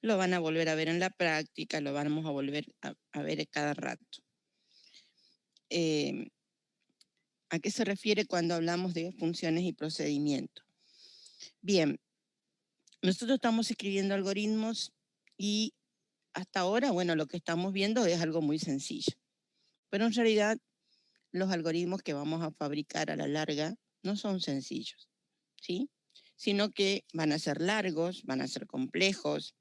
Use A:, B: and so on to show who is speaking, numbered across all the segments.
A: lo van a volver a ver en la práctica, lo vamos a volver a ver cada rato. ¿A qué se refiere cuando hablamos de funciones y procedimientos? Bien, nosotros estamos escribiendo algoritmos y hasta ahora, bueno, lo que estamos viendo es algo muy sencillo. Pero en realidad, los algoritmos que vamos a fabricar a la larga no son sencillos, ¿sí? Sino que van a ser largos, van a ser complejos.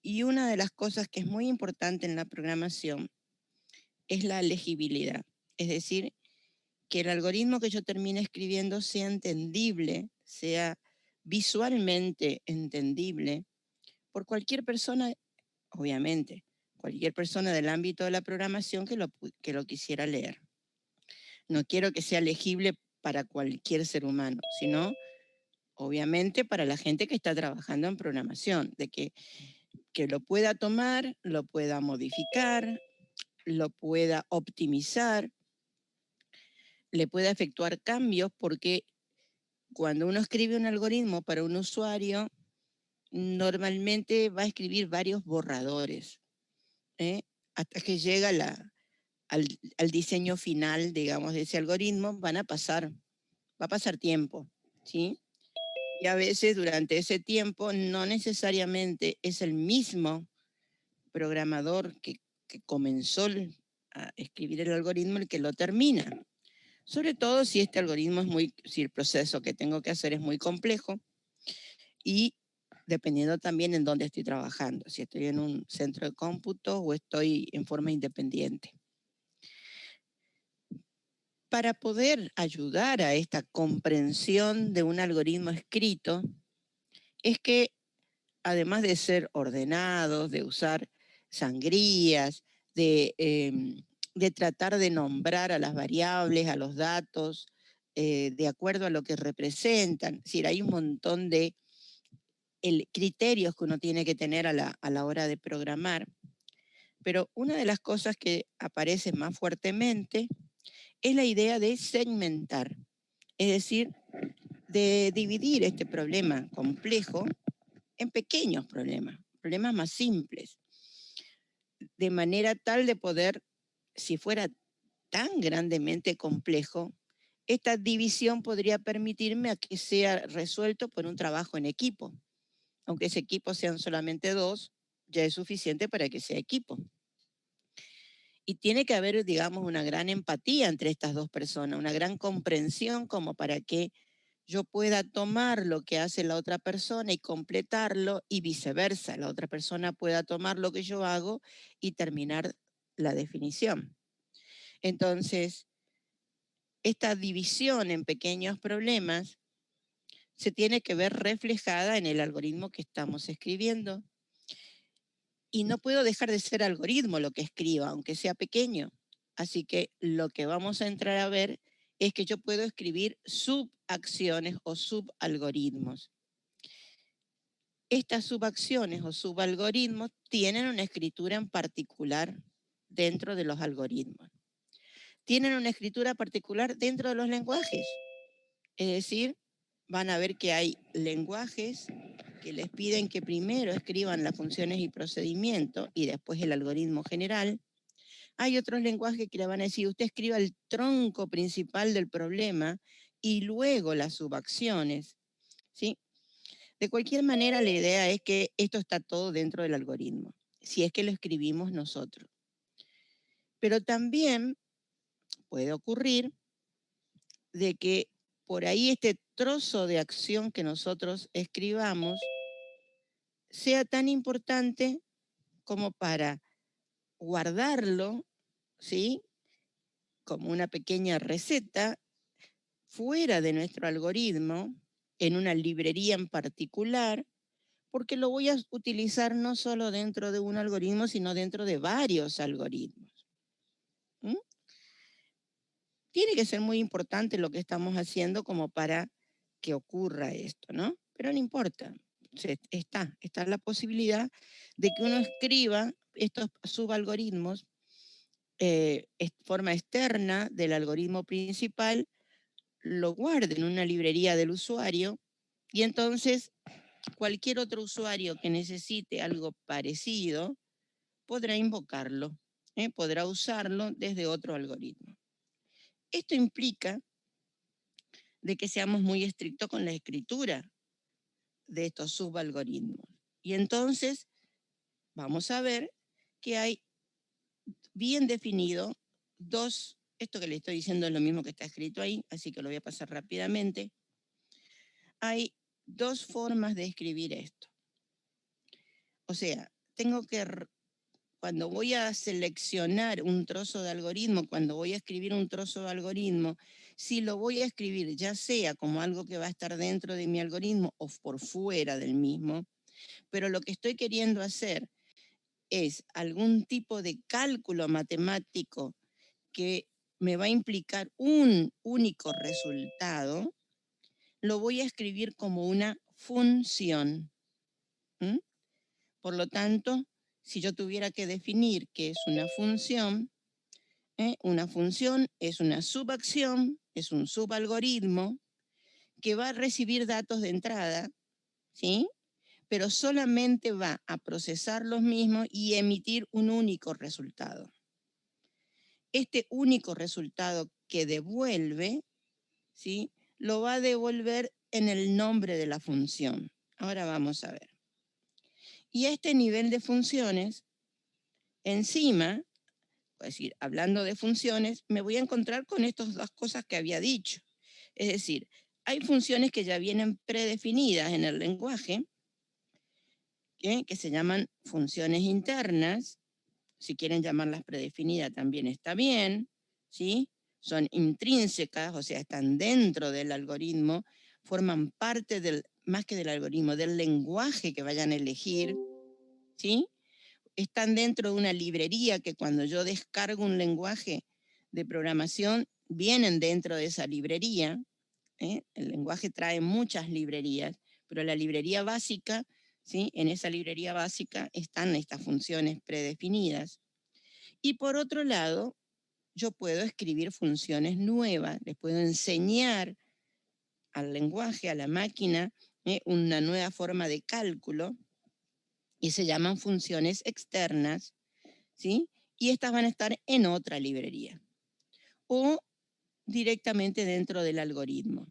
A: Y una de las cosas que es muy importante en la programación es la legibilidad. Es decir, que el algoritmo que yo termine escribiendo sea entendible, sea visualmente entendible por cualquier persona, obviamente, cualquier persona del ámbito de la programación que lo quisiera leer. No quiero que sea legible para cualquier ser humano, sino obviamente para la gente que está trabajando en programación, de que lo pueda tomar, lo pueda modificar, lo pueda optimizar, le pueda efectuar cambios, porque cuando uno escribe un algoritmo para un usuario, normalmente va a escribir varios borradores, hasta que llega al diseño final, digamos, de ese algoritmo, va a pasar tiempo, ¿sí? Y a veces durante ese tiempo no necesariamente es el mismo programador que comenzó a escribir el algoritmo el que lo termina. Sobre todo si este algoritmo si el proceso que tengo que hacer es muy complejo y dependiendo también en dónde estoy trabajando, si estoy en un centro de cómputo o estoy en forma independiente. Para poder ayudar a esta comprensión de un algoritmo escrito, es que además de ser ordenados, de usar sangrías, de tratar de nombrar a las variables, a los datos, de acuerdo a lo que representan. Es decir, hay un montón de criterios que uno tiene que tener a la hora de programar. Pero una de las cosas que aparece más fuertemente es la idea de segmentar. Es decir, de dividir este problema complejo en pequeños problemas más simples, de manera tal de poder, si fuera tan grandemente complejo, esta división podría permitirme a que sea resuelto por un trabajo en equipo. Aunque ese equipo sean solamente dos, ya es suficiente para que sea equipo. Y tiene que haber, digamos, una gran empatía entre estas dos personas, una gran comprensión como para que yo pueda tomar lo que hace la otra persona y completarlo, y viceversa, la otra persona pueda tomar lo que yo hago y terminar la definición. Entonces, esta división en pequeños problemas se tiene que ver reflejada en el algoritmo que estamos escribiendo. Y no puedo dejar de ser algoritmo lo que escriba, aunque sea pequeño. Así que lo que vamos a entrar a ver es que yo puedo escribir subacciones o subalgoritmos. Estas subacciones o subalgoritmos tienen una escritura en particular dentro de los algoritmos. Tienen una escritura particular dentro de los lenguajes. Es decir, van a ver que hay lenguajes que les piden que primero escriban las funciones y procedimientos y después el algoritmo general. Hay otros lenguajes que le van a decir, usted escriba el tronco principal del problema y luego las subacciones, ¿sí? De cualquier manera, la idea es que esto está todo dentro del algoritmo, si es que lo escribimos nosotros. Pero también puede ocurrir de que por ahí este trozo de acción que nosotros escribamos sea tan importante como para guardarlo, ¿sí? Como una pequeña receta fuera de nuestro algoritmo, en una librería en particular, porque lo voy a utilizar no solo dentro de un algoritmo, sino dentro de varios algoritmos. ¿Mm? Tiene que ser muy importante lo que estamos haciendo como para que ocurra esto, ¿no? Pero no importa, está la posibilidad de que uno escriba estos subalgoritmos forma externa del algoritmo principal, lo guarde en una librería del usuario y entonces cualquier otro usuario que necesite algo parecido podrá invocarlo, podrá usarlo desde otro algoritmo. Esto implica de que seamos muy estrictos con la escritura de estos subalgoritmos. Y entonces vamos a ver que hay bien definido esto que le estoy diciendo es lo mismo que está escrito ahí, así que lo voy a pasar rápidamente. Hay dos formas de escribir esto. O sea, cuando voy a seleccionar un trozo de algoritmo, cuando voy a escribir un trozo de algoritmo, si lo voy a escribir ya sea como algo que va a estar dentro de mi algoritmo o por fuera del mismo, pero lo que estoy queriendo hacer es algún tipo de cálculo matemático que me va a implicar un único resultado, lo voy a escribir como una función. Por lo tanto, si yo tuviera que definir qué es una función es una subacción, es un subalgoritmo que va a recibir datos de entrada, ¿sí? Pero solamente va a procesar los mismos y emitir un único resultado. Este único resultado que devuelve, ¿sí? Lo va a devolver en el nombre de la función. Ahora vamos a ver. Y este nivel de funciones, encima, es decir, hablando de funciones, me voy a encontrar con estas dos cosas que había dicho. Es decir, hay funciones que ya vienen predefinidas en el lenguaje, que se llaman funciones internas. Si quieren llamarlas predefinidas también está bien, ¿sí? Son intrínsecas, o sea, están dentro del algoritmo, forman parte más que del algoritmo, del lenguaje que vayan a elegir, ¿sí? Están dentro de una librería que cuando yo descargo un lenguaje de programación, vienen dentro de esa librería. El lenguaje trae muchas librerías, pero la librería básica, ¿sí? En esa librería básica están estas funciones predefinidas. Y por otro lado, yo puedo escribir funciones nuevas, les puedo enseñar al lenguaje, a la máquina, una nueva forma de cálculo, y se llaman funciones externas, ¿sí? Y estas van a estar en otra librería o directamente dentro del algoritmo.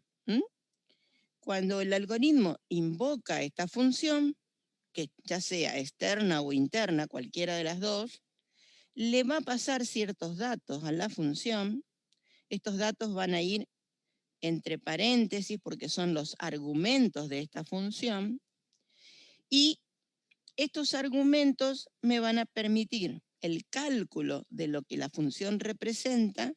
A: Cuando el algoritmo invoca esta función, que ya sea externa o interna, cualquiera de las dos, le va a pasar ciertos datos a la función. Estos datos van a ir entre paréntesis porque son los argumentos de esta función, y estos argumentos me van a permitir el cálculo de lo que la función representa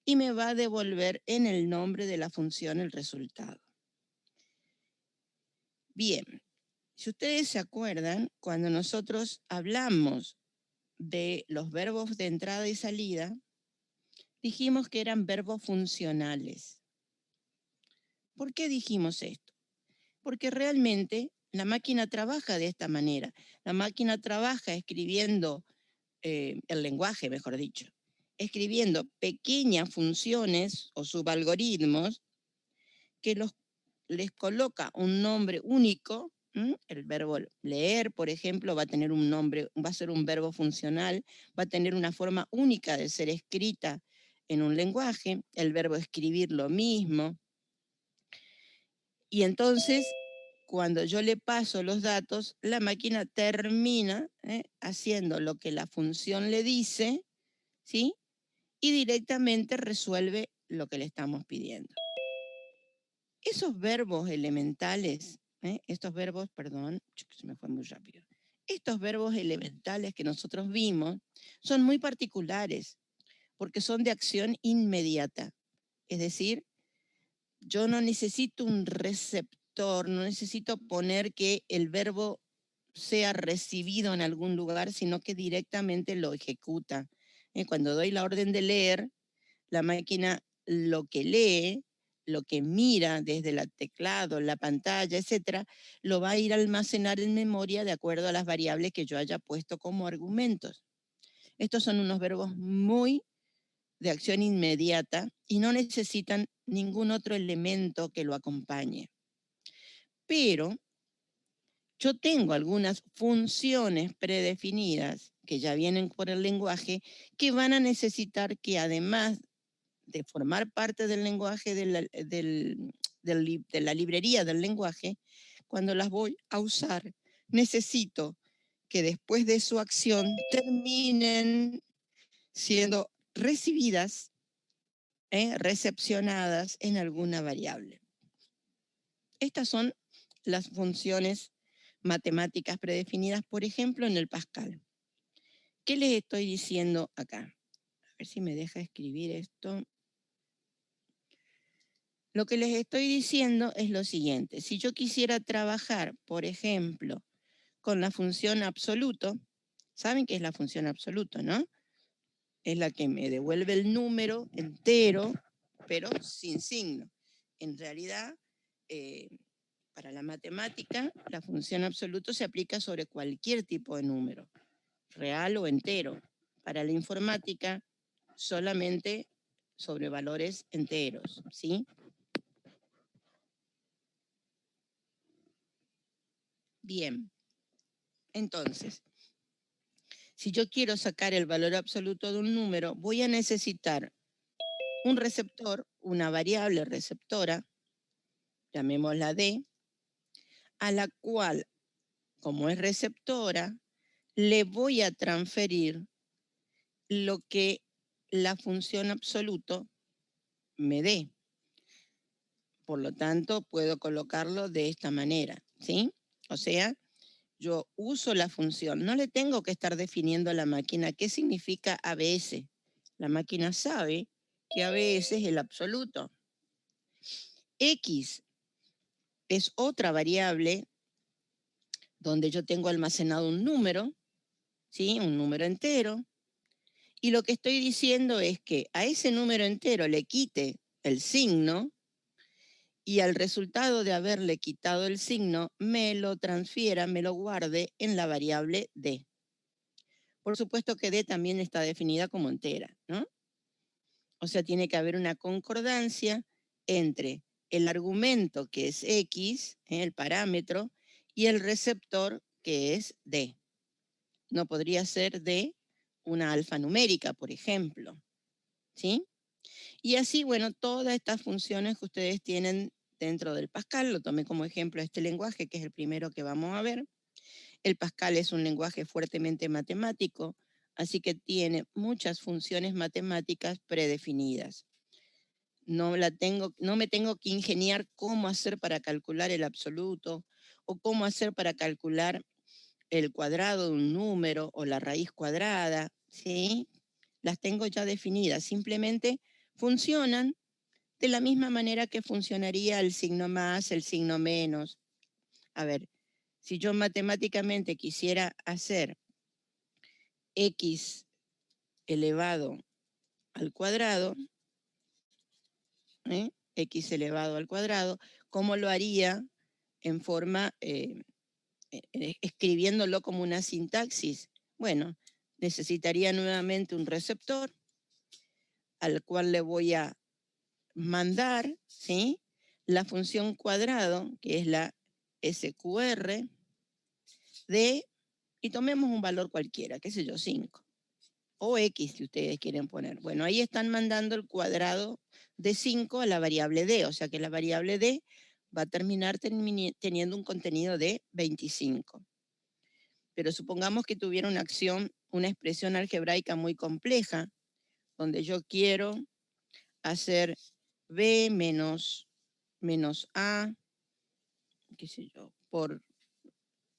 A: y me va a devolver en el nombre de la función el resultado. Bien, si ustedes se acuerdan, cuando nosotros hablamos de los verbos de entrada y salida, dijimos que eran verbos funcionales. ¿Por qué dijimos esto? Porque realmente la máquina trabaja de esta manera. La máquina trabaja escribiendo, el lenguaje, mejor dicho, escribiendo pequeñas funciones o subalgoritmos que les coloca un nombre único. El verbo leer, por ejemplo, va a tener un nombre, va a ser un verbo funcional, va a tener una forma única de ser escrita en un lenguaje, el verbo escribir lo mismo. Y entonces, cuando yo le paso los datos, la máquina termina haciendo lo que la función le dice, ¿sí? Y directamente resuelve lo que le estamos pidiendo. Esos verbos elementales, estos verbos, perdón, se me fue muy rápido. Estos verbos elementales que nosotros vimos son muy particulares porque son de acción inmediata. Es decir, yo no necesito un receptor, no necesito poner que el verbo sea recibido en algún lugar, sino que directamente lo ejecuta. Cuando doy la orden de leer, la máquina lo que lee, lo que mira desde el teclado, la pantalla, etcétera, lo va a ir a almacenar en memoria de acuerdo a las variables que yo haya puesto como argumentos. Estos son unos verbos muy de acción inmediata y no necesitan ningún otro elemento que lo acompañe. Pero yo tengo algunas funciones predefinidas que ya vienen por el lenguaje que van a necesitar que además de formar parte del lenguaje de la librería del lenguaje, cuando las voy a usar, necesito que después de su acción terminen siendo recibidas, recepcionadas en alguna variable. Estas son las funciones matemáticas predefinidas, por ejemplo, en el Pascal. ¿Qué les estoy diciendo acá? A ver si me deja escribir esto. Lo que les estoy diciendo es lo siguiente. Si yo quisiera trabajar, por ejemplo, con la función absoluto, ¿saben qué es la función absoluto, no? Es la que me devuelve el número entero, pero sin signo. En realidad, para la matemática, la función absoluto se aplica sobre cualquier tipo de número, real o entero. Para la informática, solamente sobre valores enteros, ¿sí? Bien, entonces, si yo quiero sacar el valor absoluto de un número, voy a necesitar un receptor, una variable receptora, llamémosla D, a la cual, como es receptora, le voy a transferir lo que la función absoluto me dé. Por lo tanto, puedo colocarlo de esta manera, ¿sí? O sea, yo uso la función, no le tengo que estar definiendo a la máquina qué significa ABS. La máquina sabe que ABS es el absoluto. X es otra variable donde yo tengo almacenado un número, ¿sí? Un número entero. Y lo que estoy diciendo es que a ese número entero le quite el signo y al resultado de haberle quitado el signo me lo transfiera, me lo guarde en la variable D. Por supuesto que D también está definida como entera, ¿no? O sea, tiene que haber una concordancia entre el argumento, que es X, el parámetro, y el receptor, que es D. No podría ser D una alfanumérica, por ejemplo, ¿sí? Y así, bueno, todas estas funciones que ustedes tienen dentro del Pascal, lo tomé como ejemplo este lenguaje, que es el primero que vamos a ver. El Pascal es un lenguaje fuertemente matemático, así que tiene muchas funciones matemáticas predefinidas. No me tengo que ingeniar cómo hacer para calcular el absoluto o cómo hacer para calcular el cuadrado de un número o la raíz cuadrada, ¿sí? Las tengo ya definidas, simplemente funcionan de la misma manera que funcionaría el signo más, el signo menos. A ver, si yo matemáticamente quisiera hacer x elevado al cuadrado, x elevado al cuadrado, ¿cómo lo haría en forma, escribiéndolo como una sintaxis? Bueno, necesitaría nuevamente un receptor al cual le voy a mandar, ¿sí? La función cuadrado, que es la SQR, de, y tomemos un valor cualquiera, qué sé yo, 5. O X si ustedes quieren poner. Bueno, ahí están mandando el cuadrado de 5 a la variable D, o sea que la variable D va a terminar teniendo un contenido de 25. Pero supongamos que tuviera una acción, una expresión algebraica muy compleja, donde yo quiero hacer B menos A, qué sé yo, por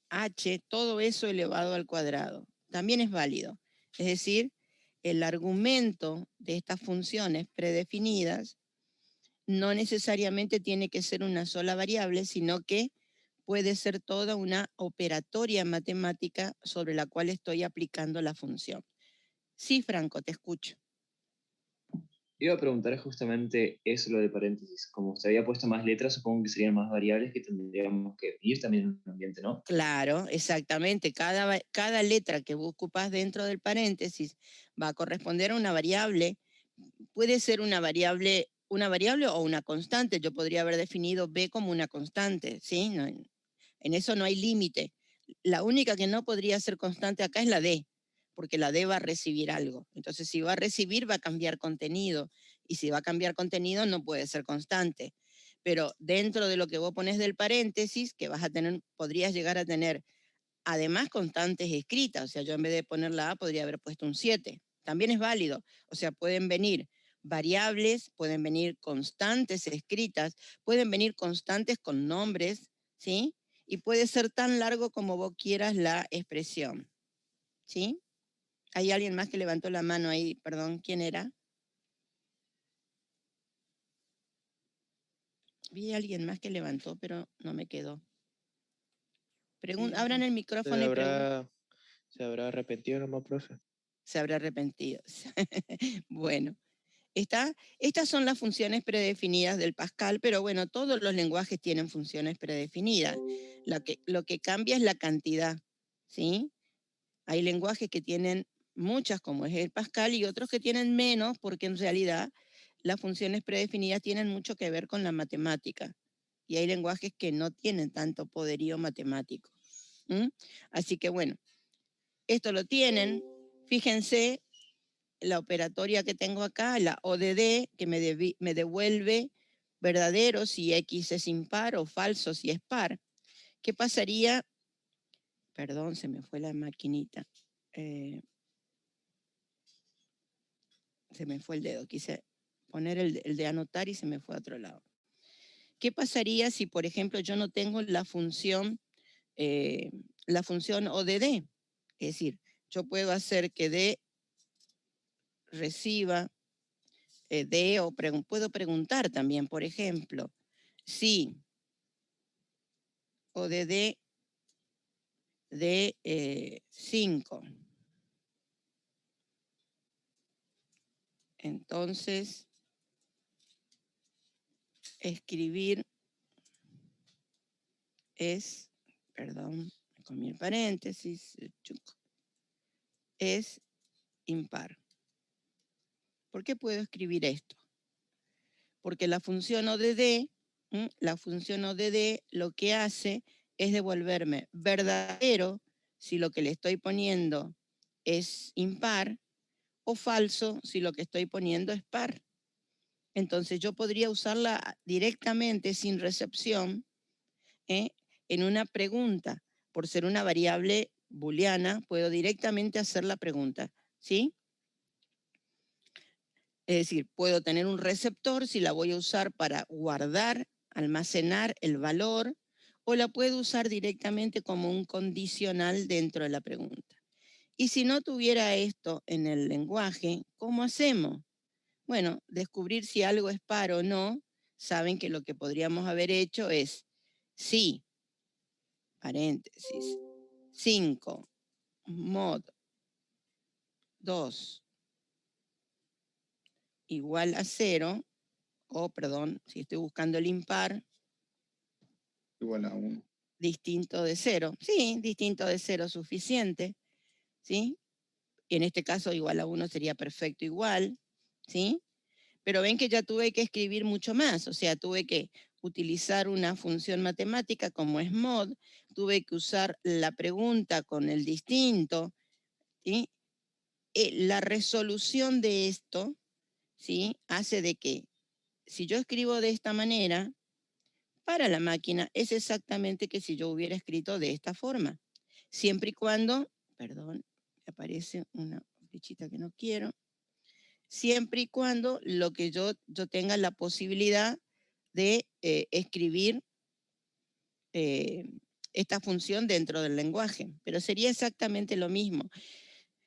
A: H, todo eso elevado al cuadrado. También es válido. Es decir, el argumento de estas funciones predefinidas no necesariamente tiene que ser una sola variable, sino que puede ser toda una operatoria matemática sobre la cual estoy aplicando la función. Sí, Franco, te escucho.
B: Iba a preguntar justamente eso, lo de paréntesis. Como se había puesto más letras, supongo que serían más variables que tendríamos que definir también en un ambiente, ¿no?
A: Claro, exactamente. Cada letra que vos ocupas dentro del paréntesis va a corresponder a una variable. Puede ser una variable o una constante. Yo podría haber definido B como una constante, ¿sí? No, En eso no hay límite. La única que no podría ser constante acá es la D, porque la D va a recibir algo. Entonces, si va a recibir, va a cambiar contenido. Y si va a cambiar contenido, no puede ser constante. Pero dentro de lo que vos pones del paréntesis, que vas a tener, podrías llegar a tener además constantes escritas. O sea, yo en vez de poner la A, podría haber puesto un 7. También es válido. O sea, pueden venir variables, pueden venir constantes escritas, pueden venir constantes con nombres, ¿sí? Y puede ser tan largo como vos quieras la expresión, ¿sí? ¿Hay alguien más que levantó la mano ahí? Perdón, ¿quién era? Vi a alguien más que levantó, pero no me quedó.
C: Sí,
A: Abran el micrófono y pregunten.
C: ¿se habrá arrepentido nomás, profe?
A: Se habrá arrepentido. Bueno. Estas son las funciones predefinidas del Pascal, pero bueno, todos los lenguajes tienen funciones predefinidas. Lo que cambia es la cantidad, ¿sí? Hay lenguajes que tienen muchas, como es el Pascal, y otros que tienen menos, porque en realidad las funciones predefinidas tienen mucho que ver con la matemática. Y hay lenguajes que no tienen tanto poderío matemático. Así que bueno, esto lo tienen. Fíjense la operatoria que tengo acá, la ODD, que me devuelve verdadero si X es impar o falso si es par. ¿Qué pasaría? Perdón, se me fue la maquinita. Se me fue el dedo. Quise poner el de anotar y se me fue a otro lado. ¿Qué pasaría si, por ejemplo, yo no tengo la función ODD? Es decir, yo puedo hacer que D reciba o puedo preguntar también, por ejemplo, si o de 5. Entonces, escribir es, perdón, con mi paréntesis, es impar. ¿Por qué puedo escribir esto? Porque la función ODD, lo que hace es devolverme verdadero si lo que le estoy poniendo es impar, o falso si lo que estoy poniendo es par. Entonces yo podría usarla directamente sin recepción en una pregunta. Por ser una variable booleana, puedo directamente hacer la pregunta, ¿sí? Es decir, puedo tener un receptor si la voy a usar para guardar, almacenar el valor, o la puedo usar directamente como un condicional dentro de la pregunta. Y si no tuviera esto en el lenguaje, ¿cómo hacemos? Bueno, descubrir si algo es par o no, saben que lo que podríamos haber hecho es si, paréntesis, 5, mod 2 igual a 0, o perdón, si estoy buscando el impar,
C: Igual a 1.
A: distinto de 0. Sí, distinto de 0 suficiente, ¿sí? Y en este caso igual a 1 sería perfecto igual, ¿sí? Pero ven que ya tuve que escribir mucho más, o sea, tuve que utilizar una función matemática como es mod, tuve que usar la pregunta con el distinto, ¿sí? La resolución de esto, ¿sí? Hace de que si yo escribo de esta manera, para la máquina es exactamente que si yo hubiera escrito de esta forma, siempre y cuando, perdón, me aparece una flechita que no quiero, siempre y cuando lo que yo tenga la posibilidad de escribir esta función dentro del lenguaje, pero sería exactamente lo mismo.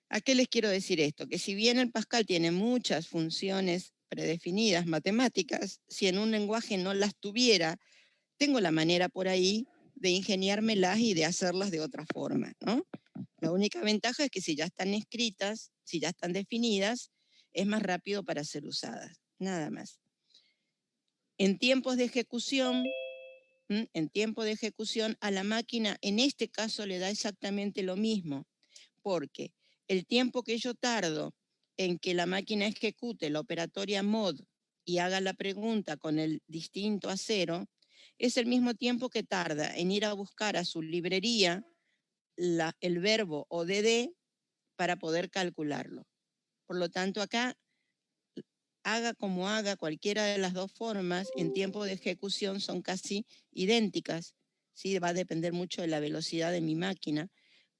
A: ¿A qué les quiero decir esto? Que si bien el Pascal tiene muchas funciones predefinidas matemáticas, si en un lenguaje no las tuviera, tengo la manera por ahí de ingeniármelas y de hacerlas de otra forma, ¿no? La única ventaja es que si ya están escritas, si ya están definidas, es más rápido para ser usadas, nada más. En tiempos de ejecución, a la máquina, en este caso le da exactamente lo mismo, porque el tiempo que yo tardo en que la máquina ejecute la operatoria mod y haga la pregunta con el distinto a 0, es el mismo tiempo que tarda en ir a buscar a su librería el verbo ODD para poder calcularlo. Por lo tanto, acá, haga como haga, cualquiera de las dos formas, en tiempo de ejecución son casi idénticas. ¿Sí? Va a depender mucho de la velocidad de mi máquina,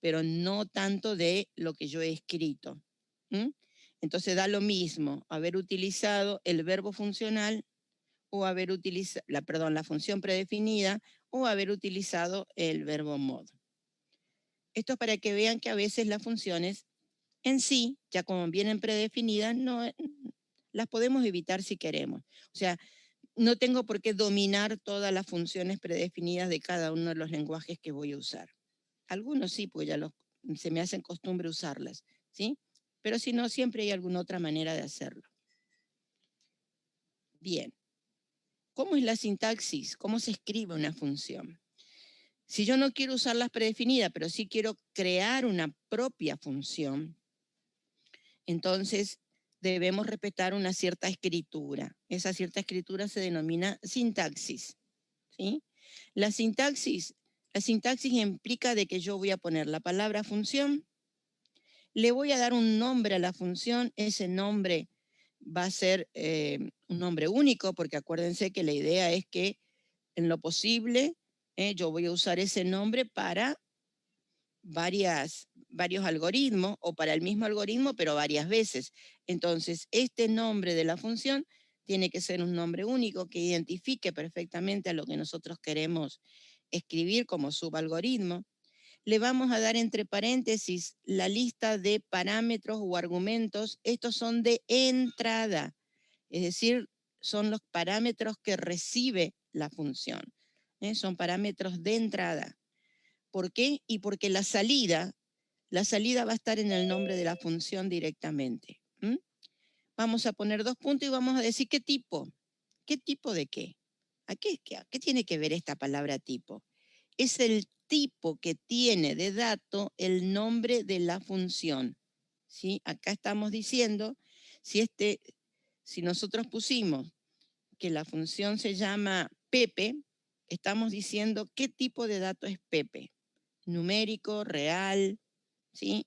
A: pero no tanto de lo que yo he escrito. Entonces da lo mismo haber utilizado el verbo funcional o haber utilizado, la función predefinida o haber utilizado el verbo mod. Esto es para que vean que a veces las funciones en sí, ya como vienen predefinidas, no, las podemos evitar si queremos. O sea, no tengo por qué dominar todas las funciones predefinidas de cada uno de los lenguajes que voy a usar. Algunos sí, pues ya se me hacen costumbre usarlas, ¿sí? Pero si no, siempre hay alguna otra manera de hacerlo. Bien. ¿Cómo es la sintaxis? ¿Cómo se escribe una función? Si yo no quiero usar las predefinidas, pero sí quiero crear una propia función, entonces debemos respetar una cierta escritura. Esa cierta escritura se denomina sintaxis, ¿sí? La sintaxis implica de que yo voy a poner la palabra función, le voy a dar un nombre a la función, ese nombre va a ser un nombre único, porque acuérdense que la idea es que en lo posible yo voy a usar ese nombre para varios algoritmos o para el mismo algoritmo, pero varias veces. Entonces, este nombre de la función tiene que ser un nombre único que identifique perfectamente a lo que nosotros queremos escribir como subalgoritmo. Le vamos a dar entre paréntesis la lista de parámetros o argumentos. Estos son de entrada, es decir, son los parámetros que recibe la función. Son parámetros de entrada. ¿Por qué? Y porque la salida va a estar en el nombre de la función directamente. Vamos a poner 2 puntos y vamos a decir qué tipo. ¿Qué tipo de qué? ¿Qué tiene que ver esta palabra tipo? Es el tipo que tiene de dato el nombre de la función. ¿Sí? Acá estamos diciendo, si nosotros pusimos que la función se llama Pepe, estamos diciendo qué tipo de dato es Pepe. Numérico, real, ¿sí?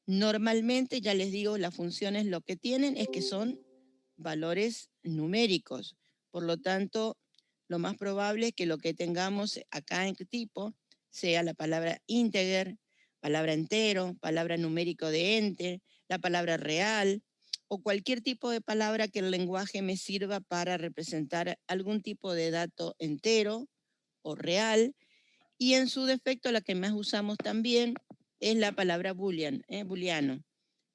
A: Normalmente, ya les digo, las funciones lo que tienen es que son valores numéricos. Por lo tanto, lo más probable es que lo que tengamos acá en tipo sea la palabra integer, palabra entero, palabra numérico de ente, la palabra real, o cualquier tipo de palabra que el lenguaje me sirva para representar algún tipo de dato entero o real. Y en su defecto, la que más usamos también es la palabra boolean, booleano.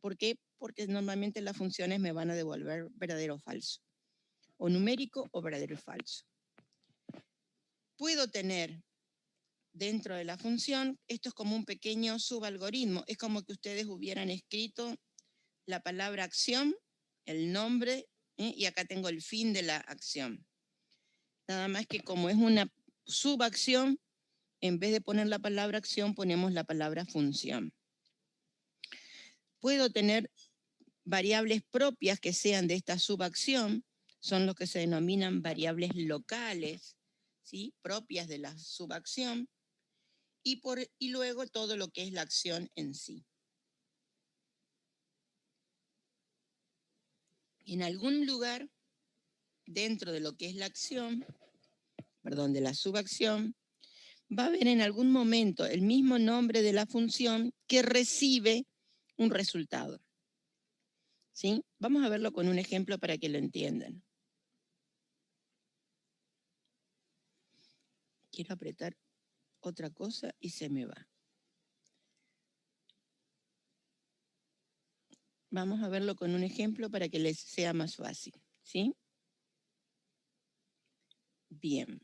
A: ¿Por qué? Porque normalmente las funciones me van a devolver verdadero o falso, o numérico o verdadero y falso. Puedo tener dentro de la función, esto es como un pequeño subalgoritmo, es como que ustedes hubieran escrito la palabra acción, el nombre, y acá tengo el fin de la acción. Nada más que como es una subacción, en vez de poner la palabra acción, ponemos la palabra función. Puedo tener variables propias que sean de esta subacción, son los que se denominan variables locales, ¿sí? Propias de la subacción, y luego todo lo que es la acción en sí. En algún lugar, dentro de lo que es la acción, de la subacción, va a haber en algún momento el mismo nombre de la función que recibe un resultado. ¿Sí? Vamos a verlo con un ejemplo para que lo entiendan. Quiero apretar otra cosa y se me va. Vamos a verlo con un ejemplo para que les sea más fácil. ¿Sí? Bien.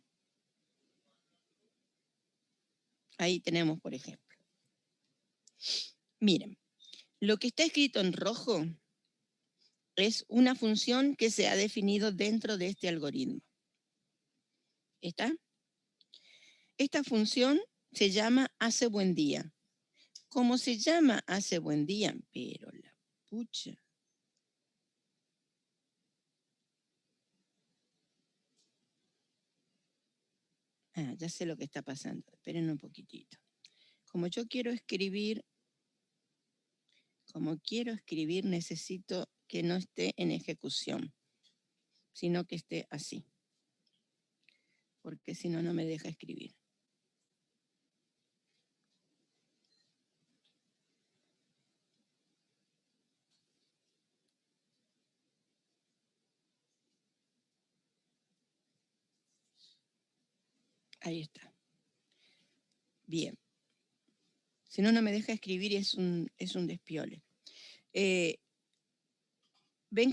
A: Ahí tenemos, por ejemplo. Miren, lo que está escrito en rojo es una función que se ha definido dentro de este algoritmo. ¿Está? Esta función se llama hace buen día. ¿Cómo se llama hace buen día? Pero la pucha. Ah, ya sé lo que está pasando. Esperen un poquitito. Como quiero escribir, necesito que no esté en ejecución, sino que esté así. Porque si no, no me deja escribir. Ahí está. Bien. Si no, no me deja escribir y es un despiole. Ven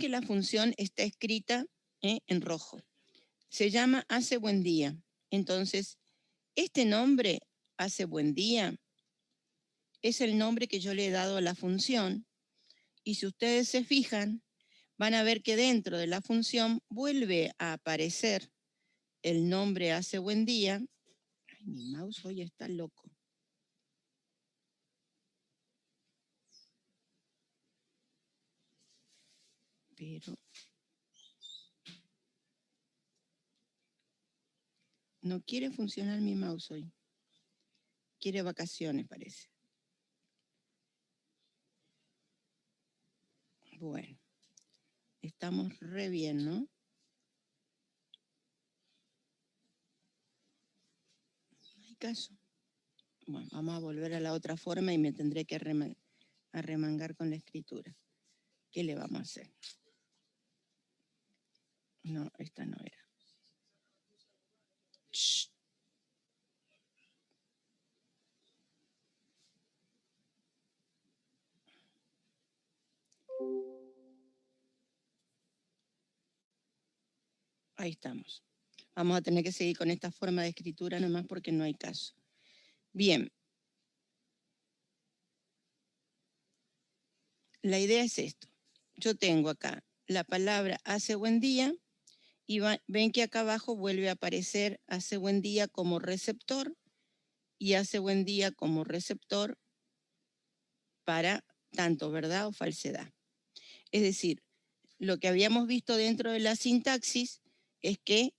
A: que la función está escrita en rojo. Se llama hace buen día. Entonces, este nombre, hace buen día, es el nombre que yo le he dado a la función. Y si ustedes se fijan, van a ver que dentro de la función vuelve a aparecer el nombre hace buen día. Ay, mi mouse hoy está loco. Pero no quiere funcionar mi mouse hoy. Quiere vacaciones, parece. Bueno, estamos re bien, ¿no? No hay caso. Bueno, vamos a volver a la otra forma y me tendré que arremangar con la escritura. ¿Qué le vamos a hacer? No, esta no era. Shh. Ahí estamos. Vamos a tener que seguir con esta forma de escritura nomás porque no hay caso. Bien. La idea es esto. Yo tengo acá la palabra hace buen día y ven que acá abajo vuelve a aparecer hace buen día como receptor y hace buen día como receptor para tanto verdad o falsedad. Es decir, lo que habíamos visto dentro de la sintaxis es que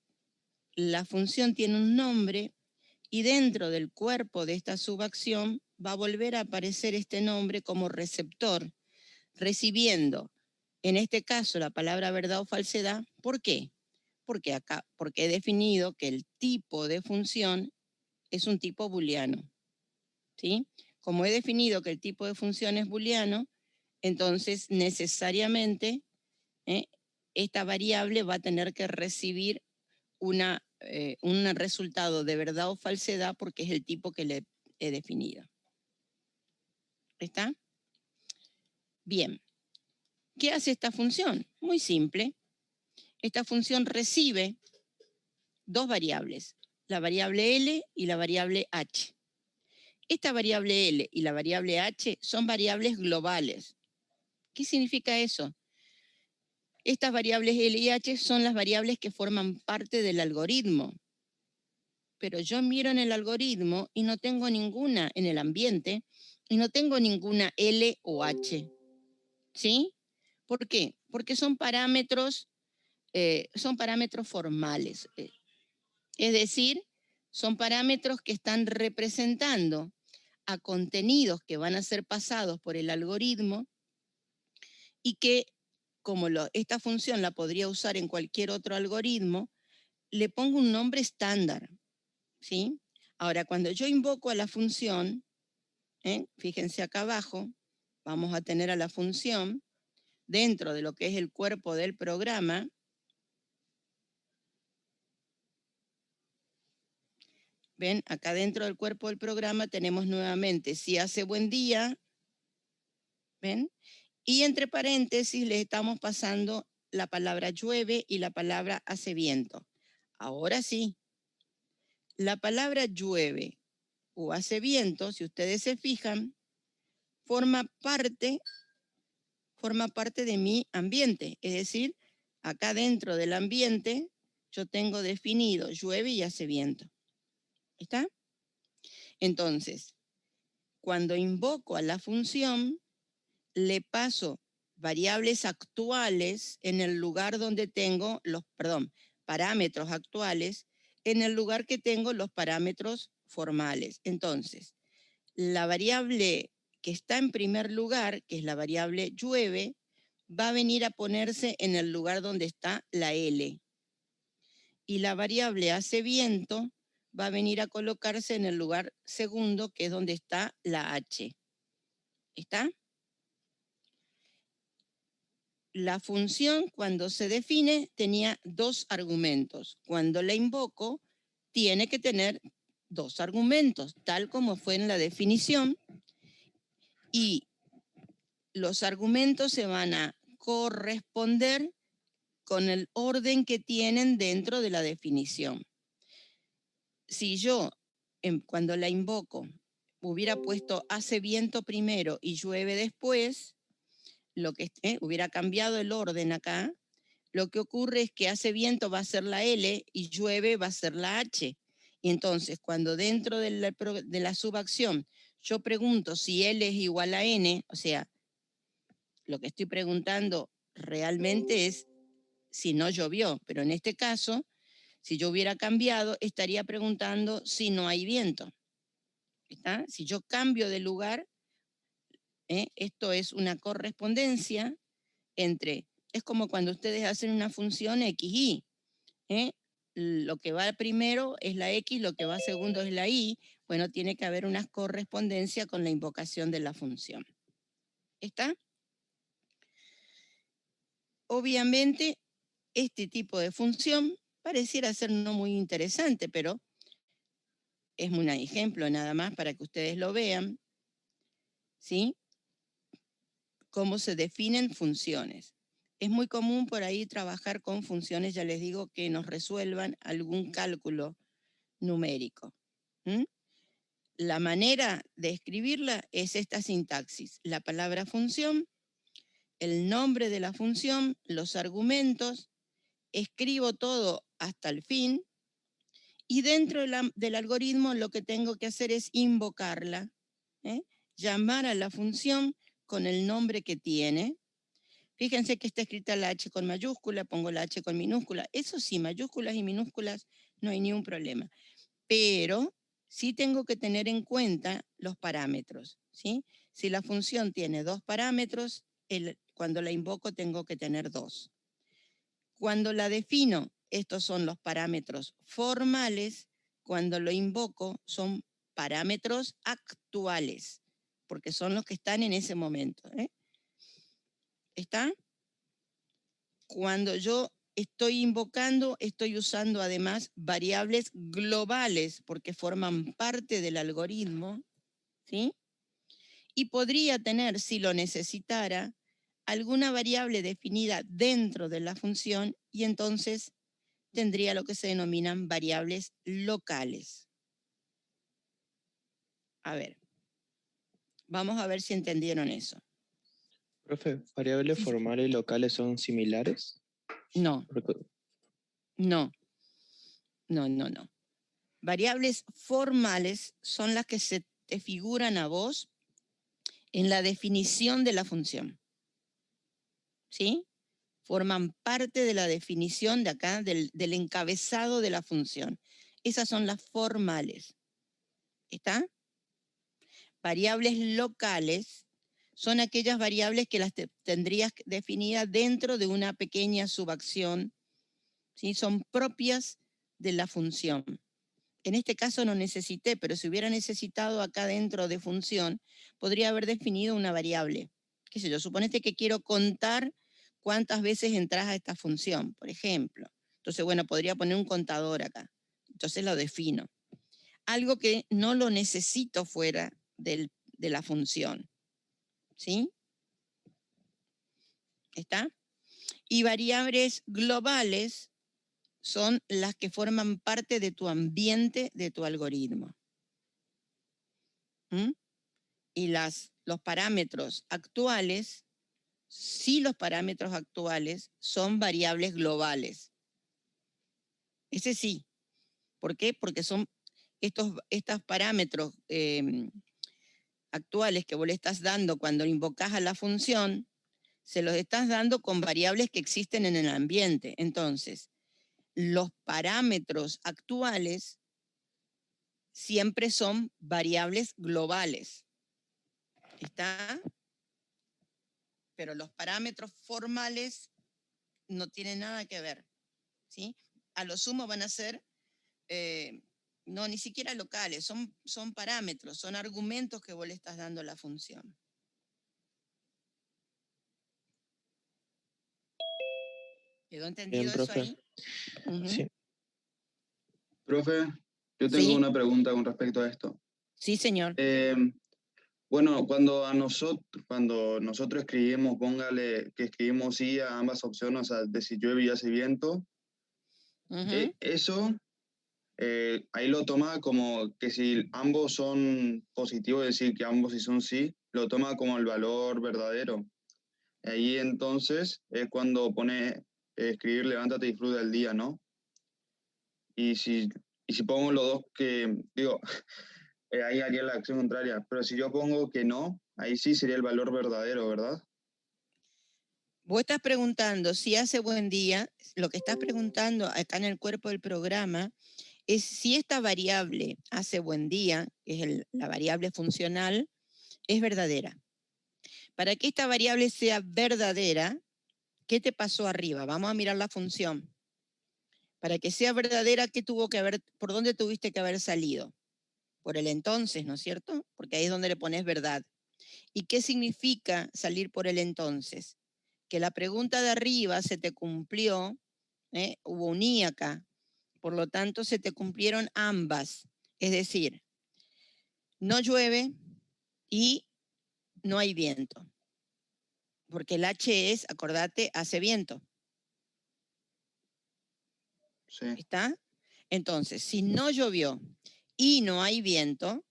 A: la función tiene un nombre y dentro del cuerpo de esta subacción va a volver a aparecer este nombre como receptor, recibiendo, en este caso, la palabra verdad o falsedad. ¿Por qué? Porque he definido que el tipo de función es un tipo booleano. ¿Sí? Como he definido que el tipo de función es booleano, entonces necesariamente esta variable va a tener que recibir un resultado de verdad o falsedad porque es el tipo que le he definido. ¿Está? Bien. ¿Qué hace esta función? Muy simple. Esta función recibe dos variables, la variable L y la variable H. Esta variable L y la variable H son variables globales. ¿Qué significa eso? Estas variables L y H son las variables que forman parte del algoritmo. Pero yo miro en el algoritmo y no tengo ninguna en el ambiente y no tengo ninguna L o H. ¿Sí? ¿Por qué? Porque son parámetros formales. Es decir, son parámetros que están representando a contenidos que van a ser pasados por el algoritmo y que, como esta función la podría usar en cualquier otro algoritmo, le pongo un nombre estándar. ¿Sí? Ahora, cuando yo invoco a la función, fíjense acá abajo, vamos a tener a la función dentro de lo que es el cuerpo del programa. Ven, acá dentro del cuerpo del programa tenemos nuevamente si hace buen día, ¿ven? Y entre paréntesis le estamos pasando la palabra llueve y la palabra hace viento. Ahora sí, la palabra llueve o hace viento, si ustedes se fijan, forma parte de mi ambiente. Es decir, acá dentro del ambiente yo tengo definido llueve y hace viento. ¿Está? Entonces, cuando invoco a la función, le paso variables actuales en el lugar donde tengo parámetros actuales en el lugar que tengo los parámetros formales. Entonces, la variable que está en primer lugar, que es la variable llueve, va a venir a ponerse en el lugar donde está la L. Y la variable hace viento va a venir a colocarse en el lugar segundo, que es donde está la H. ¿Está? La función, cuando se define, tenía dos argumentos. Cuando la invoco, tiene que tener dos argumentos, tal como fue en la definición. Y los argumentos se van a corresponder con el orden que tienen dentro de la definición. Si yo, cuando la invoco, hubiera puesto hace viento primero y llueve después, lo que hubiera cambiado el orden acá, lo que ocurre es que hace viento va a ser la L y llueve va a ser la H. Y entonces, cuando dentro de la subacción yo pregunto si L es igual a N, o sea, lo que estoy preguntando realmente es si no llovió, pero en este caso, si yo hubiera cambiado, estaría preguntando si no hay viento. ¿Está? Si yo cambio de lugar, esto es una correspondencia entre, es como cuando ustedes hacen una función XY. Lo que va primero es la X, lo que va segundo es la Y. Bueno, tiene que haber una correspondencia con la invocación de la función. ¿Está? Obviamente, este tipo de función pareciera ser no muy interesante, pero es un ejemplo nada más para que ustedes lo vean, ¿sí? Cómo se definen funciones. Es muy común por ahí trabajar con funciones, ya les digo, que nos resuelvan algún cálculo numérico. La manera de escribirla es esta sintaxis. La palabra función, el nombre de la función, los argumentos, escribo todo hasta el fin y dentro del algoritmo lo que tengo que hacer es invocarla, llamar a la función con el nombre que tiene. Fíjense que está escrita la H con mayúscula, pongo la H con minúscula. Eso sí, mayúsculas y minúsculas no hay ningún problema. Pero sí tengo que tener en cuenta los parámetros, ¿sí? Si la función tiene dos parámetros, cuando la invoco tengo que tener dos. Cuando la defino, estos son los parámetros formales. Cuando lo invoco, son parámetros actuales, porque son los que están en ese momento. ¿Está? Cuando yo estoy invocando, estoy usando además variables globales, porque forman parte del algoritmo, ¿sí? Y podría tener, si lo necesitara, alguna variable definida dentro de la función y entonces tendría lo que se denominan variables locales. A ver, vamos a ver si entendieron eso.
C: Profe, ¿variables
A: Sí.
C: formales y locales son similares?
A: No. No. Variables formales son las que se te figuran a vos en la definición de la función. ¿Sí? Forman parte de la definición de acá, del encabezado de la función. Esas son las formales. ¿Está? Variables locales son aquellas variables que las tendrías definidas dentro de una pequeña subacción, ¿sí? Son propias de la función. En este caso no necesité, pero si hubiera necesitado acá dentro de función, podría haber definido una variable. ¿Qué sé yo? Suponete que quiero contar cuántas veces entras a esta función, por ejemplo. Entonces, bueno, podría poner un contador acá. Entonces lo defino. Algo que no lo necesito fuera de la función. ¿Sí? ¿Está? Y variables globales son las que forman parte de tu ambiente, de tu algoritmo. Y los parámetros actuales, sí, los parámetros actuales son variables globales. Ese sí. ¿Por qué? Porque son estos parámetros actuales que vos le estás dando cuando invocás a la función, se los estás dando con variables que existen en el ambiente. Entonces, los parámetros actuales siempre son variables globales. ¿Está? Pero los parámetros formales no tienen nada que ver, ¿sí? A lo sumo van a ser, no, ni siquiera locales, son parámetros, son argumentos que vos le estás dando a la función. ¿Quedó entendido
C: Bien,
A: eso
C: profe.
A: ahí? Ujú.
C: Sí.
D: Profe, yo tengo
A: Sí.
D: una pregunta con respecto a esto.
A: Sí, señor.
D: Bueno, cuando nosotros escribimos, póngale que escribimos sí a ambas opciones, o sea, de si llueve y hace viento,
A: Ujú.
D: eso ahí lo toma como que si ambos son positivos, es decir, que ambos sí son sí, lo toma como el valor verdadero. Ahí entonces es cuando pone escribir levántate y disfruta del día, ¿no? Y si pongo los dos que, digo, ahí haría la acción contraria. Pero si yo pongo que no, ahí sí sería el valor verdadero, ¿verdad?
A: Vos estás preguntando si hace buen día, lo que estás preguntando acá en el cuerpo del programa es si esta variable hace buen día, que es la variable funcional, es verdadera. Para que esta variable sea verdadera, ¿qué te pasó arriba? Vamos a mirar la función. Para que sea verdadera, ¿qué tuvo que haber, por dónde tuviste que haber salido? Por el entonces, ¿no es cierto? Porque ahí es donde le pones verdad. ¿Y qué significa salir por el entonces? Que la pregunta de arriba se te cumplió, hubo un i acá, por lo tanto se te cumplieron ambas. Es decir, no llueve y no hay viento. Porque el H es, acordate, hace viento.
D: Sí.
A: ¿Está? Entonces, si no llovió y no hay viento,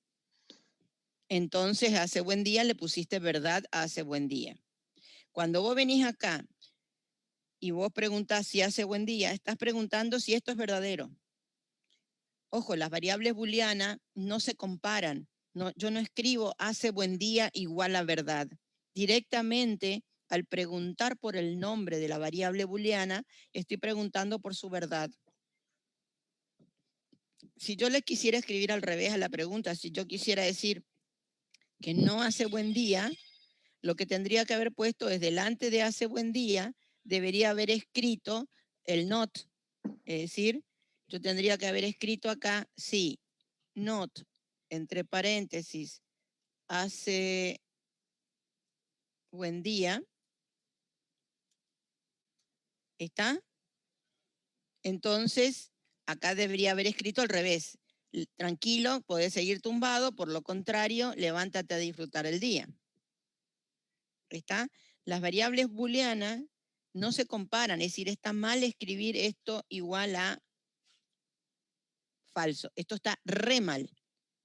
A: entonces hace buen día le pusiste verdad a hace buen día. Cuando vos venís acá y vos preguntás si hace buen día, estás preguntando si esto es verdadero. Ojo, las variables booleanas no se comparan. No, yo no escribo hace buen día igual a verdad. Directamente, al preguntar por el nombre de la variable booleana, estoy preguntando por su verdad. Si yo le quisiera escribir al revés a la pregunta, si yo quisiera decir que no hace buen día, lo que tendría que haber puesto es delante de hace buen día, debería haber escrito el not. Es decir, yo tendría que haber escrito acá, sí, not, entre paréntesis, hace buen día. ¿Está? Entonces, acá debería haber escrito al revés. Tranquilo, podés seguir tumbado, por lo contrario, levántate a disfrutar el día. ¿Está? Las variables booleanas no se comparan, es decir, está mal escribir esto igual a falso. Esto está re mal,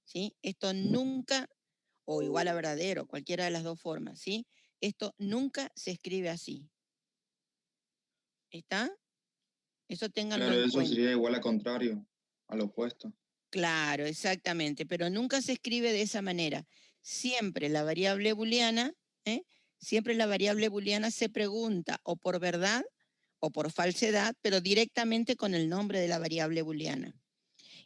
A: ¿sí? Esto nunca, o igual a verdadero, cualquiera de las dos formas, ¿sí? Esto nunca se escribe así. ¿Está? Eso ténganlo
D: Claro,
A: en
D: eso
A: cuenta.
D: sería igual al contrario, al opuesto.
A: Claro, exactamente, pero nunca se escribe de esa manera. Siempre la variable booleana, siempre la variable booleana se pregunta o por verdad o por falsedad, pero directamente con el nombre de la variable booleana.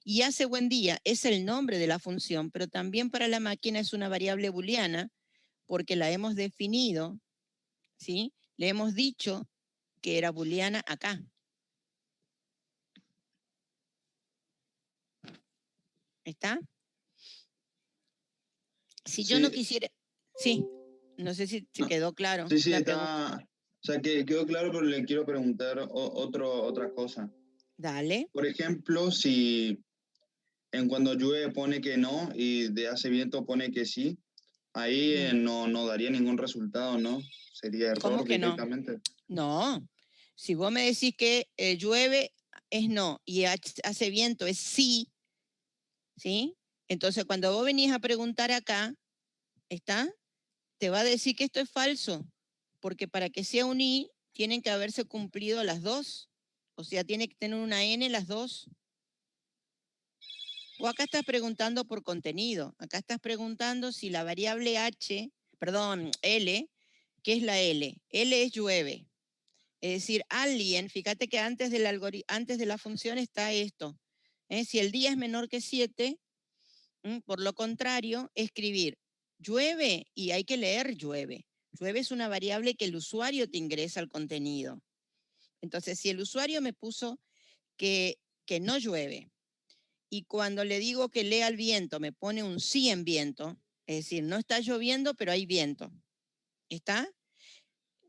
A: Y hace buen día es el nombre de la función, pero también para la máquina es una variable booleana porque la hemos definido, ¿sí? Le hemos dicho que era booleana acá. ¿Está? Si yo no
D: Sí,
A: quisiera, sí, no sé si te
D: no,
A: quedó claro
D: sí,
A: la pregunta.
D: está, o sea, que quedó claro, pero le quiero preguntar otra cosa.
A: Dale.
D: Por ejemplo, si en cuando llueve pone que no y de hace viento pone que sí, ahí no daría ningún resultado, ¿no? Sería
A: ¿Cómo
D: error
A: que no?
D: directamente.
A: No. Si vos me decís que llueve es no y hace viento es sí, ¿sí? Entonces cuando vos venís a preguntar acá, ¿está? Te va a decir que esto es falso, porque para que sea un i tienen que haberse cumplido las dos. O sea, tiene que tener una n las dos. O acá estás preguntando por contenido. Acá estás preguntando si la variable L, ¿qué es la L? L es llueve. Es decir, alguien, fíjate que antes de la función está esto. Si el día es menor que 7, por lo contrario, escribir llueve, y hay que leer llueve. Llueve es una variable que el usuario te ingresa al contenido. Entonces, si el usuario me puso que no llueve, y cuando le digo que lea el viento, me pone un sí en viento, es decir, no está lloviendo, pero hay viento. ¿Está?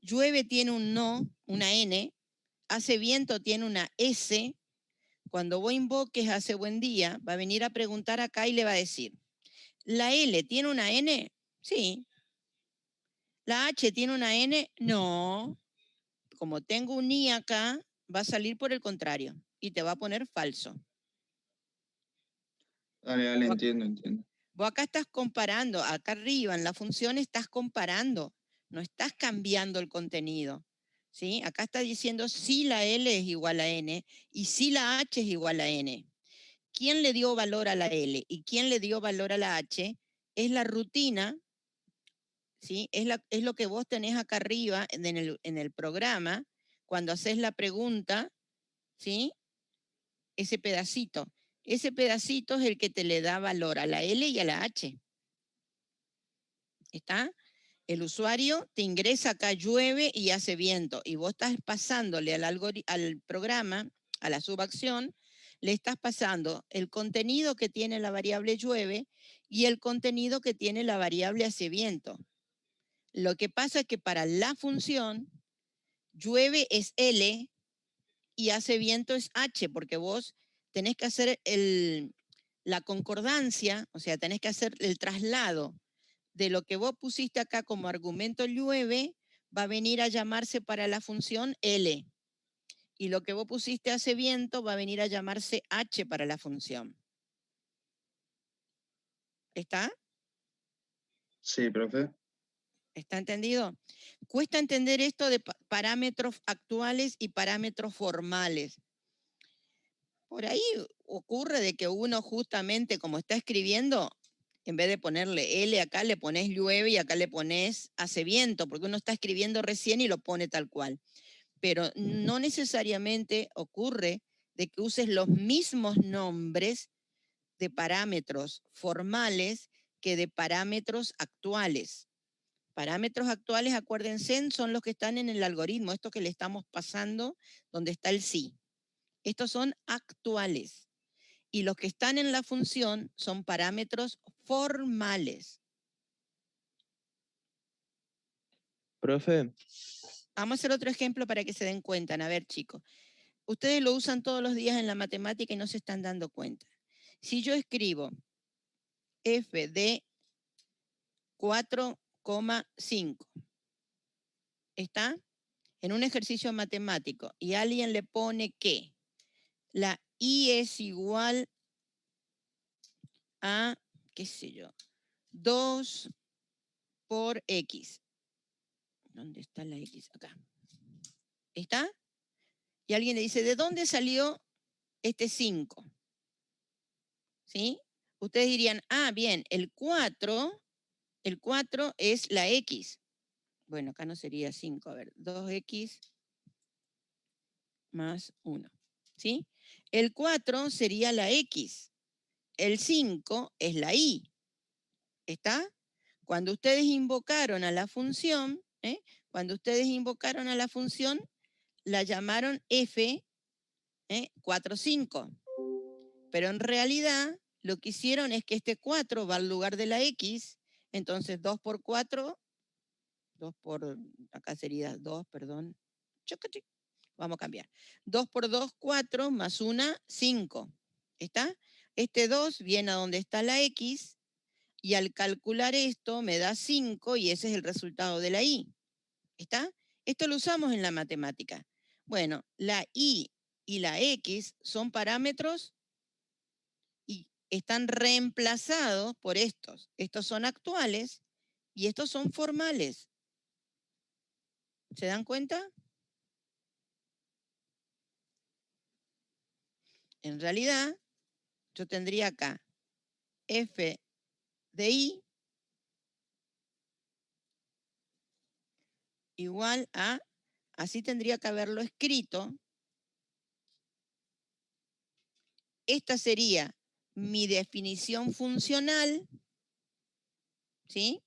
A: Llueve tiene un no, una N, hace viento tiene una S. Cuando vos invoques hace buen día, va a venir a preguntar acá y le va a decir, ¿la L tiene una N? Sí. ¿La H tiene una N? No. Como tengo un I acá, va a salir por el contrario y te va a poner falso.
D: Dale, entiendo.
A: Vos acá estás comparando, acá arriba en la función estás comparando, no estás cambiando el contenido. ¿Sí? Acá está diciendo si la L es igual a N y si la H es igual a N. ¿Quién le dio valor a la L y quién le dio valor a la H? Es la rutina, ¿sí? Es lo que vos tenés acá arriba en el programa, cuando haces la pregunta, ¿sí? Ese pedacito. Ese pedacito es el que te le da valor a la L y a la H. ¿Está? El usuario te ingresa acá llueve y hace viento, y vos estás pasándole al programa, a la subacción, le estás pasando el contenido que tiene la variable llueve y el contenido que tiene la variable hace viento. Lo que pasa es que para la función, llueve es L y hace viento es H, porque vos tenés que hacer la concordancia, o sea, tenés que hacer el traslado de lo que vos pusiste acá como argumento llueve, va a venir a llamarse para la función L. Y lo que vos pusiste hace viento va a venir a llamarse H para la función. ¿Está?
D: Sí, profe.
A: ¿Está entendido? Cuesta entender esto de parámetros actuales y parámetros formales. Por ahí ocurre de que uno justamente como está escribiendo, en vez de ponerle L acá le pones llueve y acá le pones hace viento, porque uno está escribiendo recién y lo pone tal cual. Pero no necesariamente ocurre de que uses los mismos nombres de parámetros formales que de parámetros actuales. Parámetros actuales, acuérdense, son los que están en el algoritmo, esto que le estamos pasando, donde está el sí. Estos son actuales. Y los que están en la función son parámetros formales.
C: Profe,
A: Vamos a hacer otro ejemplo para que se den cuenta. A ver, chicos. Ustedes lo usan todos los días en la matemática y no se están dando cuenta. Si yo escribo f de 4,5, ¿está? En un ejercicio matemático, y alguien le pone que la y es igual a, qué sé yo, 2 por x. ¿Dónde está la x? Acá. ¿Está? Y alguien le dice, ¿de dónde salió este 5? ¿Sí? Ustedes dirían, ah, bien, el 4 es la x. Bueno, acá no sería 5, a ver, 2x más 1, ¿sí? El 4 sería la x, el 5 es la y, ¿está? Cuando ustedes invocaron a la función, la llamaron f 4, 5, pero en realidad lo que hicieron es que este 4 va al lugar de la x, entonces 2 por 4, acá sería 2, perdón, vamos a cambiar. 2 por 2, 4, más 1, 5. ¿Está? Este 2 viene a donde está la x, y al calcular esto me da 5, y ese es el resultado de la y. ¿Está? Esto lo usamos en la matemática. Bueno, la y la x son parámetros y están reemplazados por estos. Estos son actuales y estos son formales. ¿Se dan cuenta? En realidad, yo tendría acá f de i igual a así tendría que haberlo escrito. Esta sería mi definición funcional, ¿sí?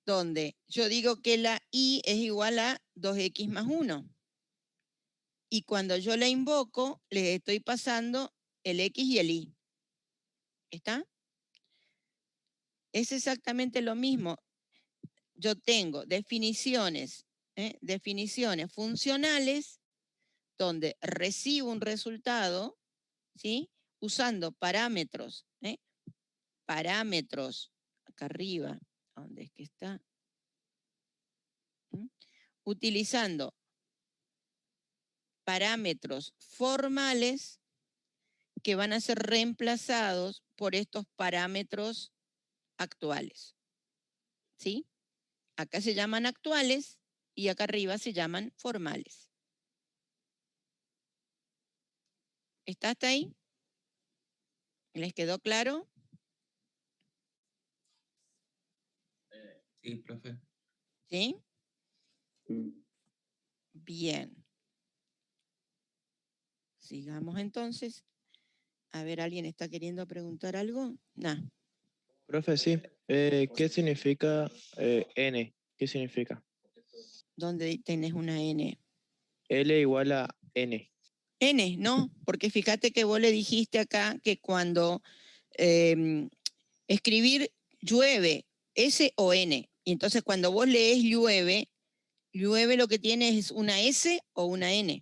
A: Donde yo digo que la y es igual a 2x más 1. Y cuando yo la invoco, les estoy pasando el x y el y. ¿Está? Es exactamente lo mismo. Yo tengo definiciones funcionales donde recibo un resultado, ¿sí? Usando parámetros, parámetros, acá arriba, ¿dónde es que está? Utilizando parámetros formales que van a ser reemplazados por estos parámetros actuales, ¿sí? Acá se llaman actuales y acá arriba se llaman formales. ¿Está hasta ahí? ¿Les quedó claro?
E: Sí, profe.
A: ¿Sí? Bien. Sigamos entonces. A ver, ¿alguien está queriendo preguntar algo? No.
C: Profe, sí. ¿Qué significa N? ¿Qué significa?
A: ¿Dónde tenés una N?
C: L igual a N.
A: N, no, porque fíjate que vos le dijiste acá que cuando escribir llueve, S o N, y entonces cuando vos lees llueve, llueve lo que tiene es una S o una N.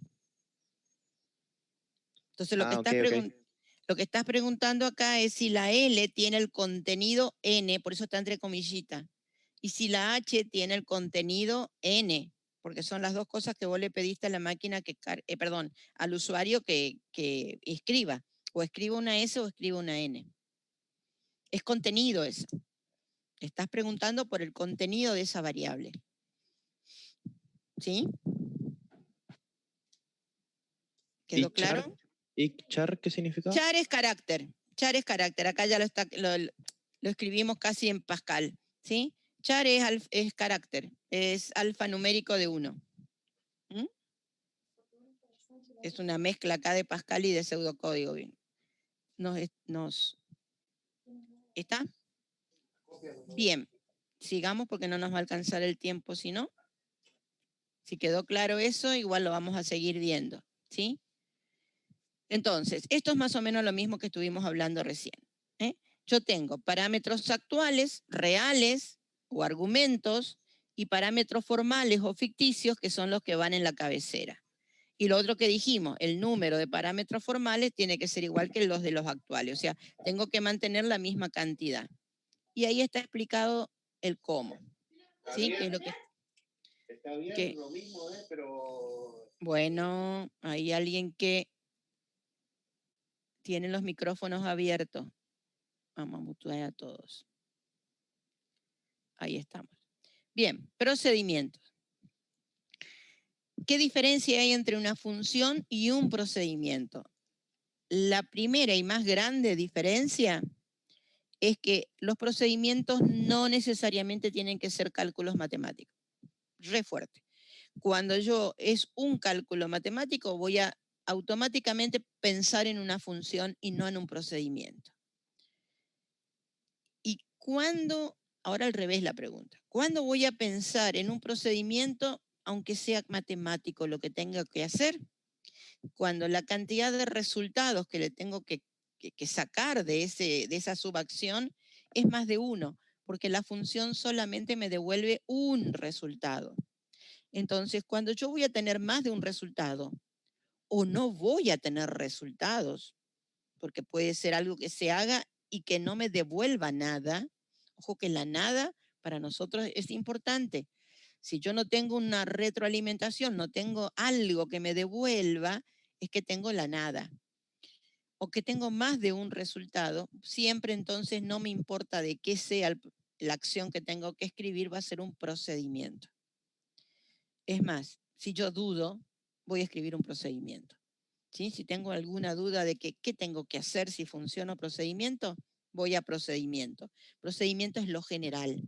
A: Entonces lo que, lo que estás preguntando acá es si la L tiene el contenido N, por eso está entre comillitas, y si la H tiene el contenido N, porque son las dos cosas que vos le pediste a la máquina que, perdón, al usuario que escriba, o escriba una S o escriba una N. Es contenido eso. Estás preguntando por el contenido de esa variable. ¿Sí? ¿Quedó claro?
C: ¿Y char qué significa?
A: Char es carácter. Char es carácter. Acá ya lo escribimos casi en Pascal. ¿Sí? Char es carácter. Es alfanumérico de 1. Es una mezcla acá de Pascal y de pseudocódigo. ¿Está? Bien. Sigamos porque no nos va a alcanzar el tiempo, si no. Si quedó claro eso, igual lo vamos a seguir viendo. ¿Sí? Entonces, esto es más o menos lo mismo que estuvimos hablando recién. Yo tengo parámetros actuales, reales o argumentos, y parámetros formales o ficticios que son los que van en la cabecera. Y lo otro que dijimos, el número de parámetros formales tiene que ser igual que los de los actuales. O sea, tengo que mantener la misma cantidad. Y ahí está explicado el cómo. ¿Sí? Que es lo que...
F: Está bien, lo mismo, pero...
A: Bueno, hay alguien que tiene los micrófonos abiertos. Vamos a mutear a todos. Ahí estamos. Bien, procedimientos. ¿Qué diferencia hay entre una función y un procedimiento? La primera y más grande diferencia es que los procedimientos no necesariamente tienen que ser cálculos matemáticos. Re fuerte. Cuando es un cálculo matemático, voy a automáticamente pensar en una función y no en un procedimiento. ¿Y cuándo? Ahora al revés la pregunta. ¿Cuándo voy a pensar en un procedimiento, aunque sea matemático lo que tenga que hacer? Cuando la cantidad de resultados que le tengo que sacar de esa subacción es más de 1, porque la función solamente me devuelve un resultado. Entonces, cuando yo voy a tener más de un resultado, o no voy a tener resultados, porque puede ser algo que se haga y que no me devuelva nada. Ojo que la nada para nosotros es importante. Si yo no tengo una retroalimentación, no tengo algo que me devuelva, es que tengo la nada. O que tengo más de un resultado, siempre entonces no me importa de qué sea la acción que tengo que escribir, va a ser un procedimiento. Es más, si yo dudo, voy a escribir un procedimiento. ¿Sí? Si tengo alguna duda de qué tengo que hacer, si funciona procedimiento, voy a procedimiento. Procedimiento es lo general.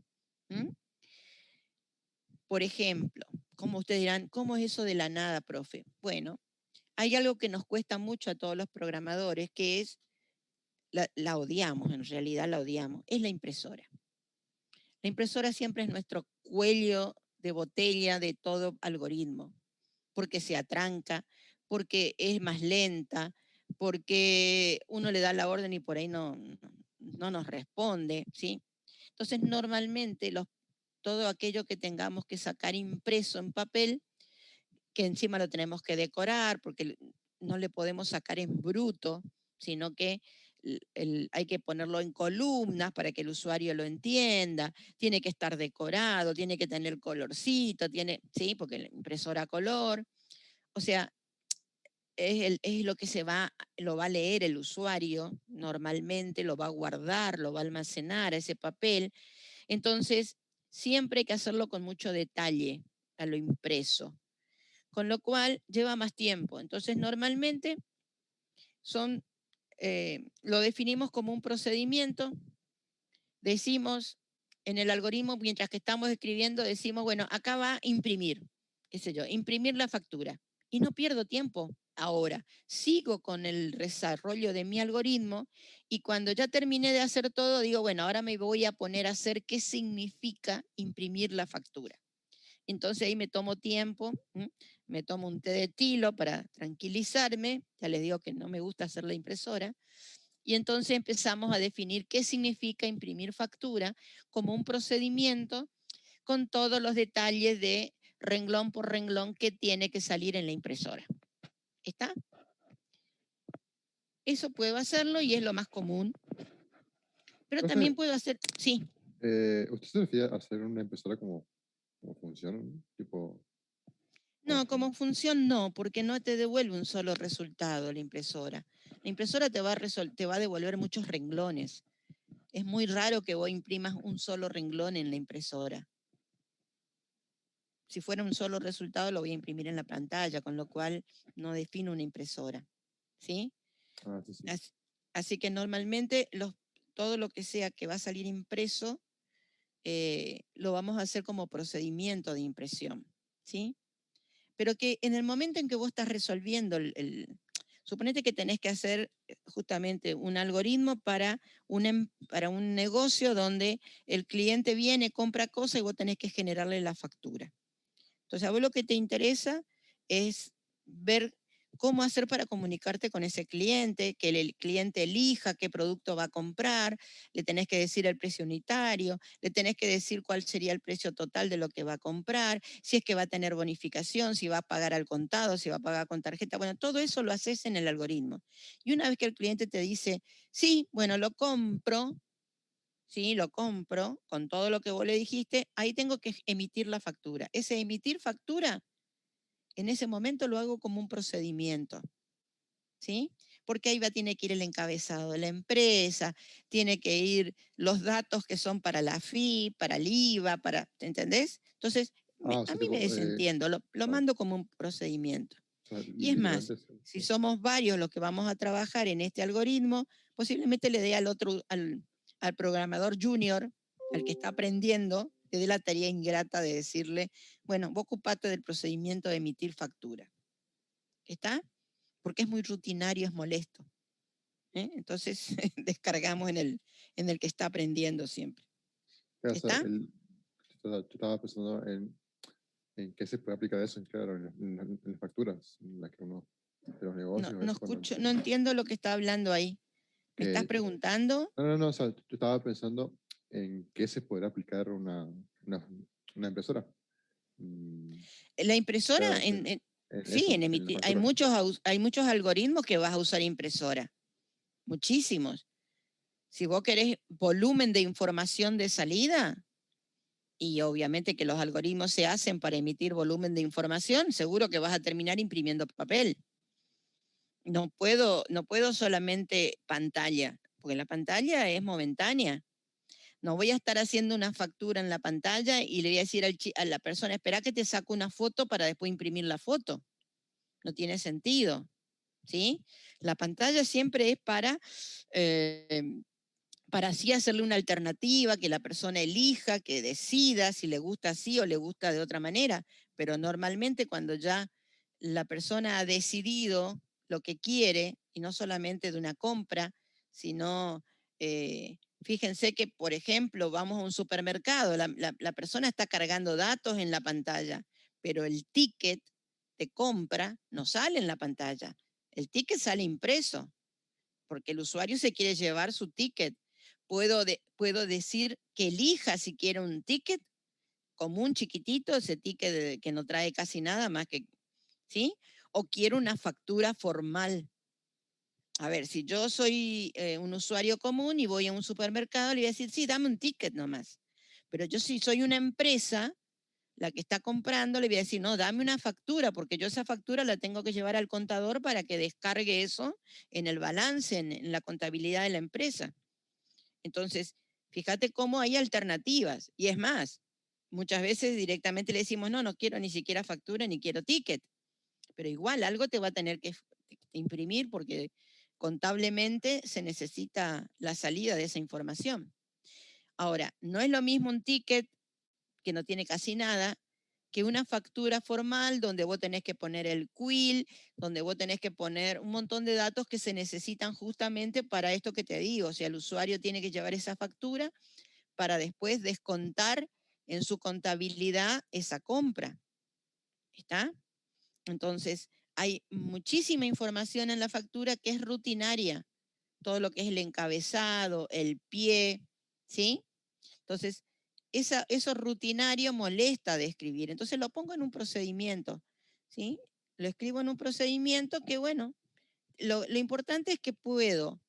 A: Por ejemplo, como ustedes dirán, ¿cómo es eso de la nada, profe? Bueno, hay algo que nos cuesta mucho a todos los programadores, que es, la odiamos, en realidad la odiamos, es la impresora. La impresora siempre es nuestro cuello de botella de todo algoritmo, porque se atranca, porque es más lenta, porque uno le da la orden y por ahí no nos responde, ¿sí? Entonces, normalmente todo aquello que tengamos que sacar impreso en papel, que encima lo tenemos que decorar, porque no le podemos sacar en bruto, sino que hay que ponerlo en columnas para que el usuario lo entienda, tiene que estar decorado, tiene que tener colorcito, sí, porque la impresora a color, o sea, es lo que lo va a leer el usuario normalmente, lo va a guardar, lo va a almacenar ese papel. Entonces, siempre hay que hacerlo con mucho detalle a lo impreso, con lo cual lleva más tiempo. Entonces, normalmente lo definimos como un procedimiento, decimos en el algoritmo, mientras que estamos escribiendo, decimos, bueno, acá va a imprimir, qué sé yo, imprimir la factura. Y no pierdo tiempo ahora. Sigo con el desarrollo de mi algoritmo y cuando ya terminé de hacer todo, digo, bueno, ahora me voy a poner a hacer qué significa imprimir la factura. Entonces ahí me tomo tiempo, me tomo un té de tilo para tranquilizarme, ya les digo que no me gusta hacer la impresora, y entonces empezamos a definir qué significa imprimir factura como un procedimiento con todos los detalles de renglón por renglón que tiene que salir en la impresora. ¿Está? Eso puedo hacerlo y es lo más común. Pero
E: Profe,
A: también puedo hacer, sí.
E: ¿usted se refiere a hacer una impresora como función? Tipo,
A: No, como función no, porque no te devuelve un solo resultado la impresora. La impresora te va a devolver muchos renglones. Es muy raro que vos imprimas un solo renglón en la impresora. Si fuera un solo resultado, lo voy a imprimir en la pantalla, con lo cual no defino una impresora. ¿Sí?
E: sí, sí.
A: Así que normalmente todo lo que sea que va a salir impreso, lo vamos a hacer como procedimiento de impresión. ¿Sí? Pero que en el momento en que vos estás resolviendo suponete que tenés que hacer justamente un algoritmo para un negocio donde el cliente viene, compra cosas y vos tenés que generarle la factura. Entonces, a vos lo que te interesa es ver cómo hacer para comunicarte con ese cliente, que el cliente elija qué producto va a comprar, le tenés que decir el precio unitario, le tenés que decir cuál sería el precio total de lo que va a comprar, si es que va a tener bonificación, si va a pagar al contado, si va a pagar con tarjeta. Bueno, todo eso lo haces en el algoritmo. Y una vez que el cliente te dice, sí, bueno, lo compro, sí, lo compro con todo lo que vos le dijiste, ahí tengo que emitir la factura. Ese emitir factura, en ese momento lo hago como un procedimiento, ¿sí? Porque ahí tiene que ir el encabezado de la empresa, tiene que ir los datos que son para la FI, para el IVA, ¿entendés? Entonces, a mí me desentiendo, lo mando como un procedimiento. Y es más, si somos varios los que vamos a trabajar en este algoritmo, posiblemente le dé al programador junior, al que está aprendiendo, le dé la tarea ingrata de decirle, bueno, vos ocupate del procedimiento de emitir factura. ¿Está? Porque es muy rutinario, es molesto. Entonces, descargamos en el que está aprendiendo siempre. ¿Está?
E: Yo estaba pensando en qué se puede aplicar eso, claro, en las facturas, en las que uno de los negocios.
A: No entiendo lo que está hablando ahí. ¿Me estás preguntando?
E: No, o sea, yo estaba pensando en qué se podrá aplicar una impresora.
A: La impresora,
E: Claro,
A: sí, hay muchos algoritmos que vas a usar impresora. Muchísimos. Si vos querés volumen de información de salida, y obviamente que los algoritmos se hacen para emitir volumen de información, seguro que vas a terminar imprimiendo papel. No puedo solamente pantalla, porque la pantalla es momentánea. No voy a estar haciendo una factura en la pantalla y le voy a decir a la persona, espera que te saco una foto para después imprimir la foto. No tiene sentido, ¿sí? La pantalla siempre es para así hacerle una alternativa, que la persona elija, que decida si le gusta así o le gusta de otra manera. Pero normalmente cuando ya la persona ha decidido lo que quiere, y no solamente de una compra, sino, fíjense que, por ejemplo, vamos a un supermercado, la persona está cargando datos en la pantalla, pero el ticket de compra no sale en la pantalla. El ticket sale impreso, porque el usuario se quiere llevar su ticket. Puedo decir que elija si quiere un ticket común, chiquitito, ese ticket que no trae casi nada más que, ¿sí? O quiero una factura formal. A ver, si yo soy un usuario común y voy a un supermercado, le voy a decir, sí, dame un ticket nomás. Pero yo si soy una empresa, la que está comprando, le voy a decir, no, dame una factura, porque yo esa factura la tengo que llevar al contador para que descargue eso en el balance, en la contabilidad de la empresa. Entonces, fíjate cómo hay alternativas. Y es más, muchas veces directamente le decimos, no, no quiero ni siquiera factura ni quiero ticket. Pero igual algo te va a tener que imprimir porque contablemente se necesita la salida de esa información. Ahora, no es lo mismo un ticket que no tiene casi nada, que una factura formal donde vos tenés que poner el quill, donde vos tenés que poner un montón de datos que se necesitan justamente para esto que te digo. O sea, el usuario tiene que llevar esa factura para después descontar en su contabilidad esa compra. ¿Está? Entonces, hay muchísima información en la factura que es rutinaria. Todo lo que es el encabezado, el pie, ¿sí? Entonces, eso rutinario molesta de escribir. Entonces lo pongo en un procedimiento, ¿sí? Lo escribo en un procedimiento que, bueno, lo importante es que puedo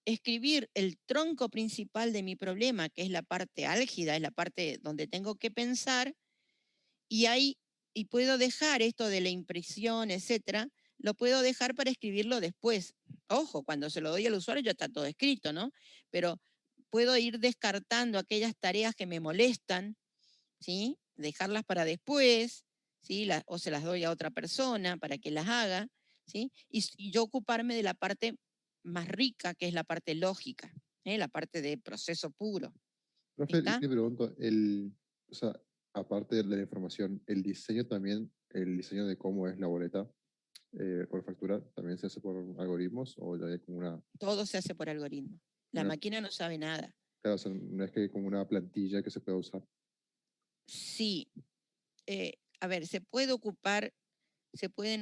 A: escribir el tronco principal de mi problema, que es la parte álgida, es la parte donde tengo que pensar, y puedo dejar esto de la impresión, etcétera, lo puedo dejar para escribirlo después. Ojo, cuando se lo doy al usuario ya está todo escrito, ¿no? Pero puedo ir descartando aquellas tareas que me molestan, ¿sí? Dejarlas para después, ¿sí? O se las doy a otra persona para que las haga, ¿sí? Y yo ocuparme de la parte más rica, que es la parte lógica, la parte de proceso puro.
E: Profe,
A: ¿Está?
E: le pregunto, o sea, aparte de la información, el diseño también, el diseño de cómo es la boleta por factura, ¿también se hace por algoritmos o ya hay como
A: Todo se hace por algoritmo. La máquina no sabe nada.
E: Claro, o sea, no es que hay como una plantilla que se pueda usar?
A: Sí. A ver, se pueden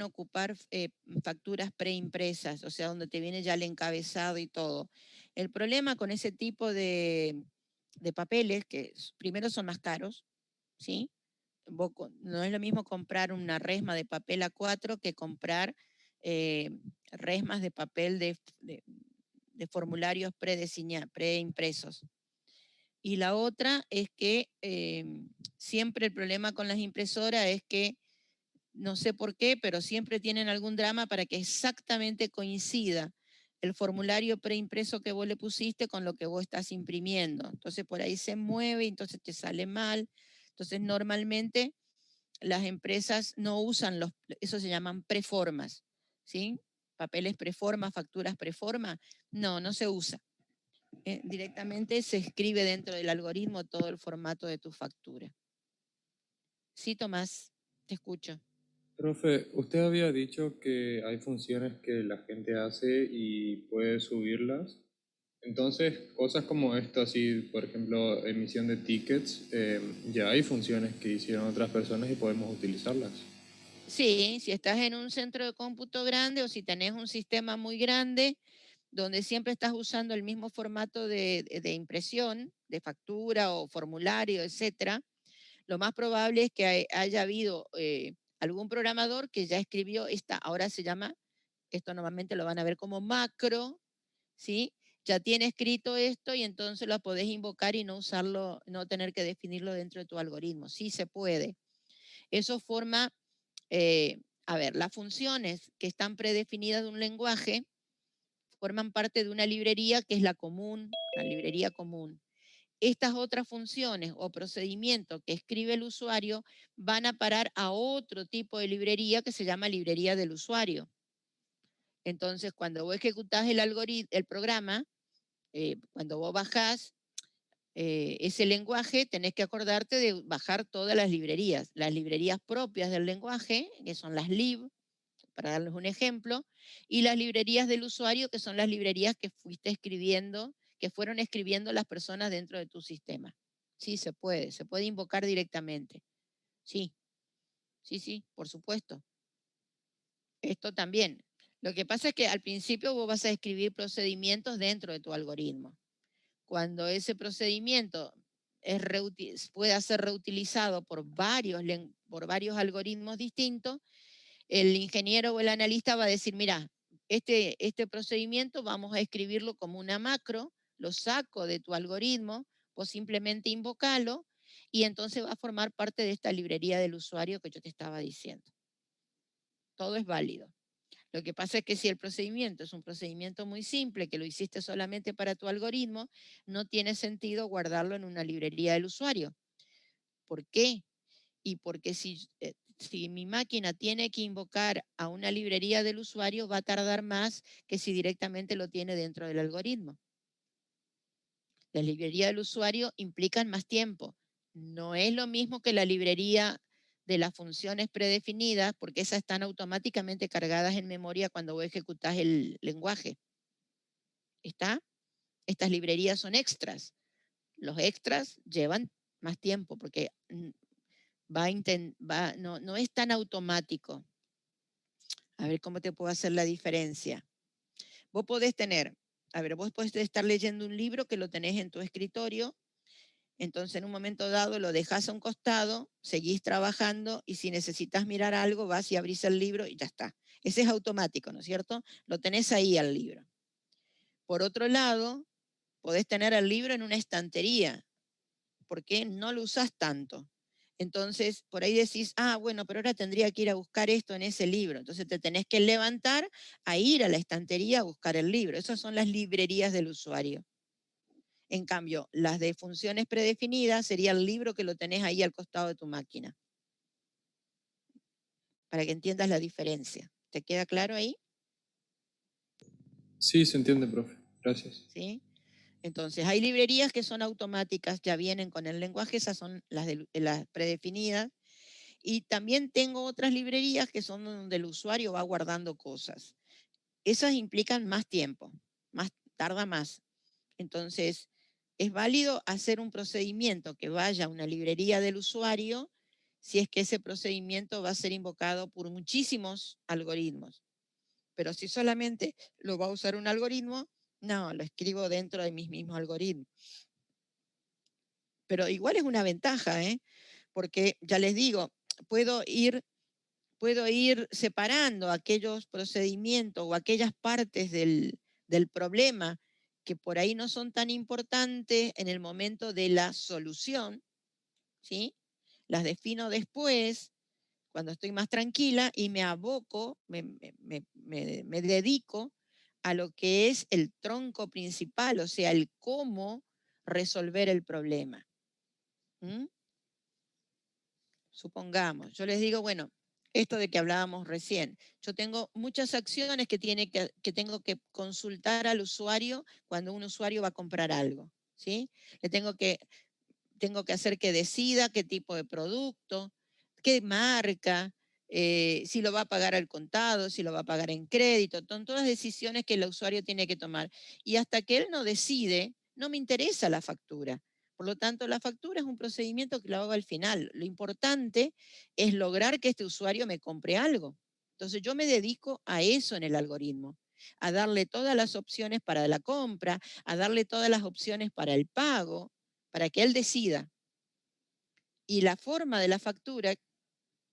A: ocupar facturas preimpresas, o sea, donde te viene ya el encabezado y todo. El problema con ese tipo de papeles, que primero son más caros, ¿sí? No es lo mismo comprar una resma de papel A4 que comprar resmas de papel de formularios preimpresos. Y la otra es que siempre el problema con las impresoras es que, no sé por qué, pero siempre tienen algún drama para que exactamente coincida el formulario preimpreso que vos le pusiste con lo que vos estás imprimiendo. Entonces por ahí se mueve y entonces te sale mal. Entonces normalmente las empresas no usan eso se llaman preformas, ¿sí? Papeles preforma, facturas preforma, no se usa. Directamente se escribe dentro del algoritmo todo el formato de tu factura. Sí, Tomás, te escucho.
G: Profe, usted había dicho que hay funciones que la gente hace y puede subirlas. Entonces, cosas como esto, así, por ejemplo, emisión de tickets, ya hay funciones que hicieron otras personas y podemos utilizarlas.
A: Sí, si estás en un centro de cómputo grande o si tenés un sistema muy grande donde siempre estás usando el mismo formato de impresión, de factura o formulario, etcétera, lo más probable es que haya habido algún programador que ya escribió ahora se llama, esto normalmente lo van a ver como macro, ¿sí? Ya tiene escrito esto y entonces lo podés invocar y no usarlo, no tener que definirlo dentro de tu algoritmo. Sí se puede. Eso forma, a ver, las funciones que están predefinidas de un lenguaje forman parte de una librería que es la común, la librería común. Estas otras funciones o procedimientos que escribe el usuario van a parar a otro tipo de librería que se llama librería del usuario. Entonces, cuando vos ejecutás el programa, cuando vos bajás ese lenguaje, tenés que acordarte de bajar todas las librerías propias del lenguaje, que son las lib, para darles un ejemplo, y las librerías del usuario, que son las librerías que fuiste escribiendo, que fueron escribiendo las personas dentro de tu sistema. Sí, se puede invocar directamente. Sí, sí, por supuesto. Esto también. Lo que pasa es que al principio vos vas a escribir procedimientos dentro de tu algoritmo. Cuando ese procedimiento pueda ser reutilizado por varios algoritmos distintos, el ingeniero o el analista va a decir, mira, este procedimiento vamos a escribirlo como una macro, lo saco de tu algoritmo, vos simplemente invocalo y entonces va a formar parte de esta librería del usuario que yo te estaba diciendo. Todo es válido. Lo que pasa es que si el procedimiento es un procedimiento muy simple, que lo hiciste solamente para tu algoritmo, no tiene sentido guardarlo en una librería del usuario. ¿Por qué? Y porque si mi máquina tiene que invocar a una librería del usuario, va a tardar más que si directamente lo tiene dentro del algoritmo. Las librerías del usuario implican más tiempo. No es lo mismo que la librería de las funciones predefinidas, porque esas están automáticamente cargadas en memoria cuando vos ejecutás el lenguaje. ¿Está? Estas librerías son extras. Los extras llevan más tiempo porque no es tan automático. A ver cómo te puedo hacer la diferencia. Vos podés estar leyendo un libro que lo tenés en tu escritorio, entonces en un momento dado lo dejás a un costado, seguís trabajando y si necesitas mirar algo vas y abrís el libro y ya está. Ese es automático, ¿no es cierto? Lo tenés ahí al libro. Por otro lado, podés tener el libro en una estantería, porque no lo usás tanto. Entonces, por ahí decís, bueno, pero ahora tendría que ir a buscar esto en ese libro. Entonces te tenés que levantar a ir a la estantería a buscar el libro. Esas son las librerías del usuario. En cambio, las de funciones predefinidas sería el libro que lo tenés ahí al costado de tu máquina. Para que entiendas la diferencia. ¿Te queda claro ahí?
G: Sí, se entiende, profe. Gracias.
A: ¿Sí? Entonces, hay librerías que son automáticas, ya vienen con el lenguaje, esas son las predefinidas. Y también tengo otras librerías que son donde el usuario va guardando cosas. Esas implican más tiempo, tarda más. Entonces, es válido hacer un procedimiento que vaya a una librería del usuario si es que ese procedimiento va a ser invocado por muchísimos algoritmos. Pero si solamente lo va a usar un algoritmo, no, lo escribo dentro de mis mismos algoritmos. Pero igual es una ventaja, porque ya les digo, puedo ir separando aquellos procedimientos o aquellas partes del problema que por ahí no son tan importantes en el momento de la solución, ¿sí? Las defino después, cuando estoy más tranquila, y me aboco, me dedico a lo que es el tronco principal, o sea, el cómo resolver el problema. Supongamos, yo les digo, bueno, esto de que hablábamos recién, yo tengo muchas acciones que tengo que consultar al usuario cuando un usuario va a comprar algo, ¿sí? Tengo que hacer que decida qué tipo de producto, qué marca, si lo va a pagar al contado, si lo va a pagar en crédito, son todas decisiones que el usuario tiene que tomar. Y hasta que él no decide, no me interesa la factura. Por lo tanto, la factura es un procedimiento que lo hago al final. Lo importante es lograr que este usuario me compre algo. Entonces, yo me dedico a eso en el algoritmo, a darle todas las opciones para la compra, a darle todas las opciones para el pago, para que él decida. Y la forma de la factura,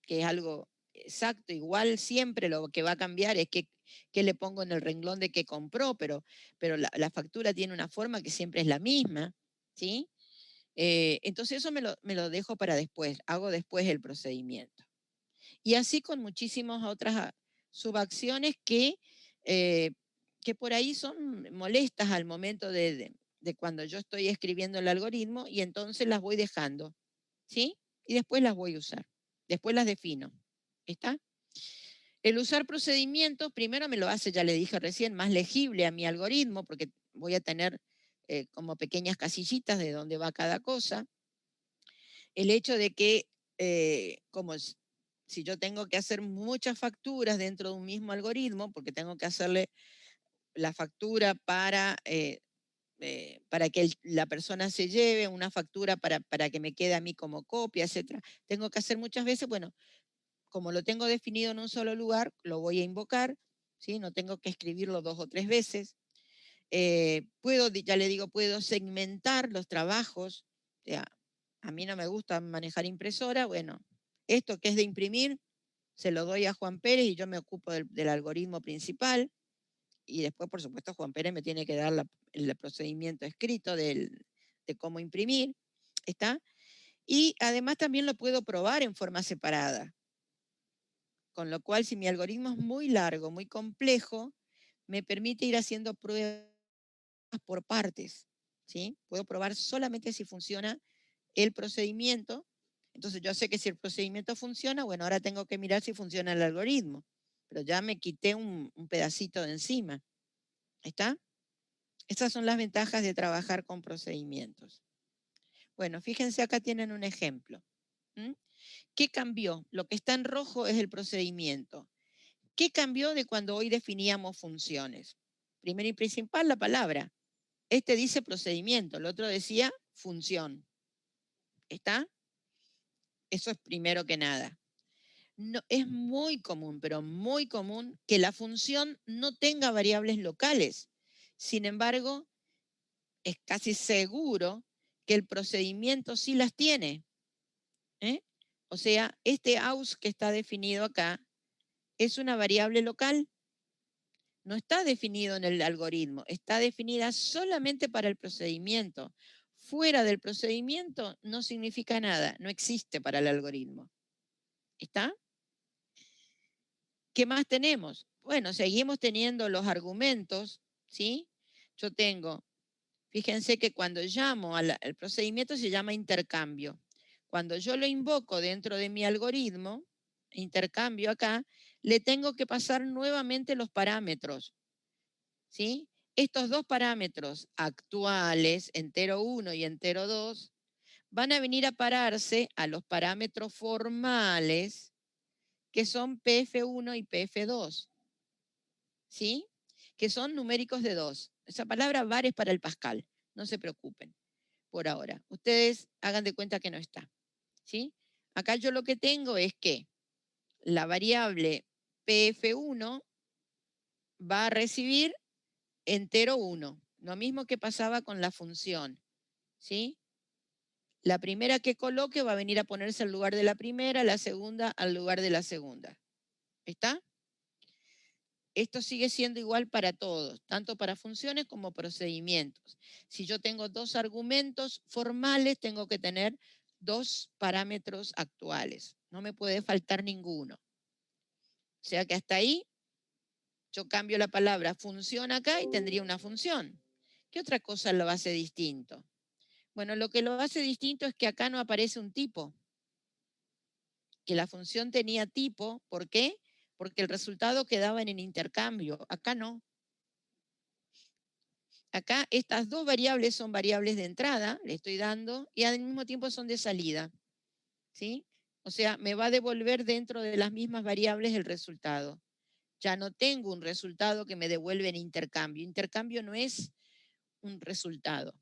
A: que es algo exacto, igual siempre lo que va a cambiar es que le pongo en el renglón de que compró, pero la factura tiene una forma que siempre es la misma, ¿sí? Entonces eso me lo dejo para después, hago después el procedimiento. Y así con muchísimas otras subacciones que por ahí son molestas al momento de cuando yo estoy escribiendo el algoritmo y entonces las voy dejando, ¿sí? Y después las voy a usar, después las defino, ¿está? El usar procedimientos primero me lo hace, ya le dije recién, más legible a mi algoritmo porque voy a tener como pequeñas casillitas de dónde va cada cosa. El hecho de que, si yo tengo que hacer muchas facturas dentro de un mismo algoritmo, porque tengo que hacerle la factura para que la persona se lleve, una factura para que me quede a mí como copia, etc. Tengo que hacer muchas veces, bueno, como lo tengo definido en un solo lugar, lo voy a invocar, ¿sí? No tengo que escribirlo 2 o 3 veces. Ya le digo, puedo segmentar los trabajos. O sea, a mí no me gusta manejar impresora, bueno, esto que es de imprimir, se lo doy a Juan Pérez y yo me ocupo del algoritmo principal. Y después, por supuesto, Juan Pérez me tiene que dar el procedimiento escrito de cómo imprimir. ¿Está? Y además también lo puedo probar en forma separada. Con lo cual, si mi algoritmo es muy largo, muy complejo, me permite ir haciendo pruebas por partes. ¿Sí? Puedo probar solamente si funciona el procedimiento. Entonces yo sé que si el procedimiento funciona, bueno, ahora tengo que mirar si funciona el algoritmo. Pero ya me quité un pedacito de encima. ¿Está? Estas son las ventajas de trabajar con procedimientos. Bueno, fíjense, acá tienen un ejemplo. ¿Qué cambió? Lo que está en rojo es el procedimiento. ¿Qué cambió de cuando hoy definíamos funciones? Primero y principal, la palabra. Este dice procedimiento, el otro decía función. ¿Está? Eso es primero que nada. No, es muy común, pero muy común, que la función no tenga variables locales. Sin embargo, es casi seguro que el procedimiento sí las tiene. O sea, este aus que está definido acá es una variable local. No está definido en el algoritmo, está definida solamente para el procedimiento. Fuera del procedimiento no significa nada, no existe para el algoritmo. ¿Está? ¿Qué más tenemos? Bueno, seguimos teniendo los argumentos, ¿sí? Yo tengo, fíjense que cuando llamo al procedimiento se llama intercambio. Cuando yo lo invoco dentro de mi algoritmo, intercambio acá, le tengo que pasar nuevamente los parámetros, ¿sí? Estos dos parámetros actuales, entero 1 y entero 2, van a venir a pararse a los parámetros formales, que son PF1 y PF2, ¿sí? Que son numéricos de 2. Esa palabra var es para el Pascal, no se preocupen por ahora. Ustedes hagan de cuenta que no está, ¿sí? Acá yo lo que tengo es que la variable PF1 va a recibir entero 1, lo mismo que pasaba con la función, ¿sí? La primera que coloque va a venir a ponerse al lugar de la primera, la segunda al lugar de la segunda. ¿Está? Esto sigue siendo igual para todos, tanto para funciones como procedimientos. Si yo tengo dos argumentos formales, tengo que tener dos parámetros actuales. No me puede faltar ninguno. O sea que hasta ahí yo cambio la palabra función acá y tendría una función. ¿Qué otra cosa lo hace distinto? Bueno, lo que lo hace distinto es que acá no aparece un tipo. Que la función tenía tipo, ¿por qué? Porque el resultado quedaba en el intercambio. Acá no. Acá estas dos variables son variables de entrada, le estoy dando, y al mismo tiempo son de salida. ¿Sí? O sea, me va a devolver dentro de las mismas variables el resultado. Ya no tengo un resultado que me devuelve en intercambio. Intercambio no es un resultado.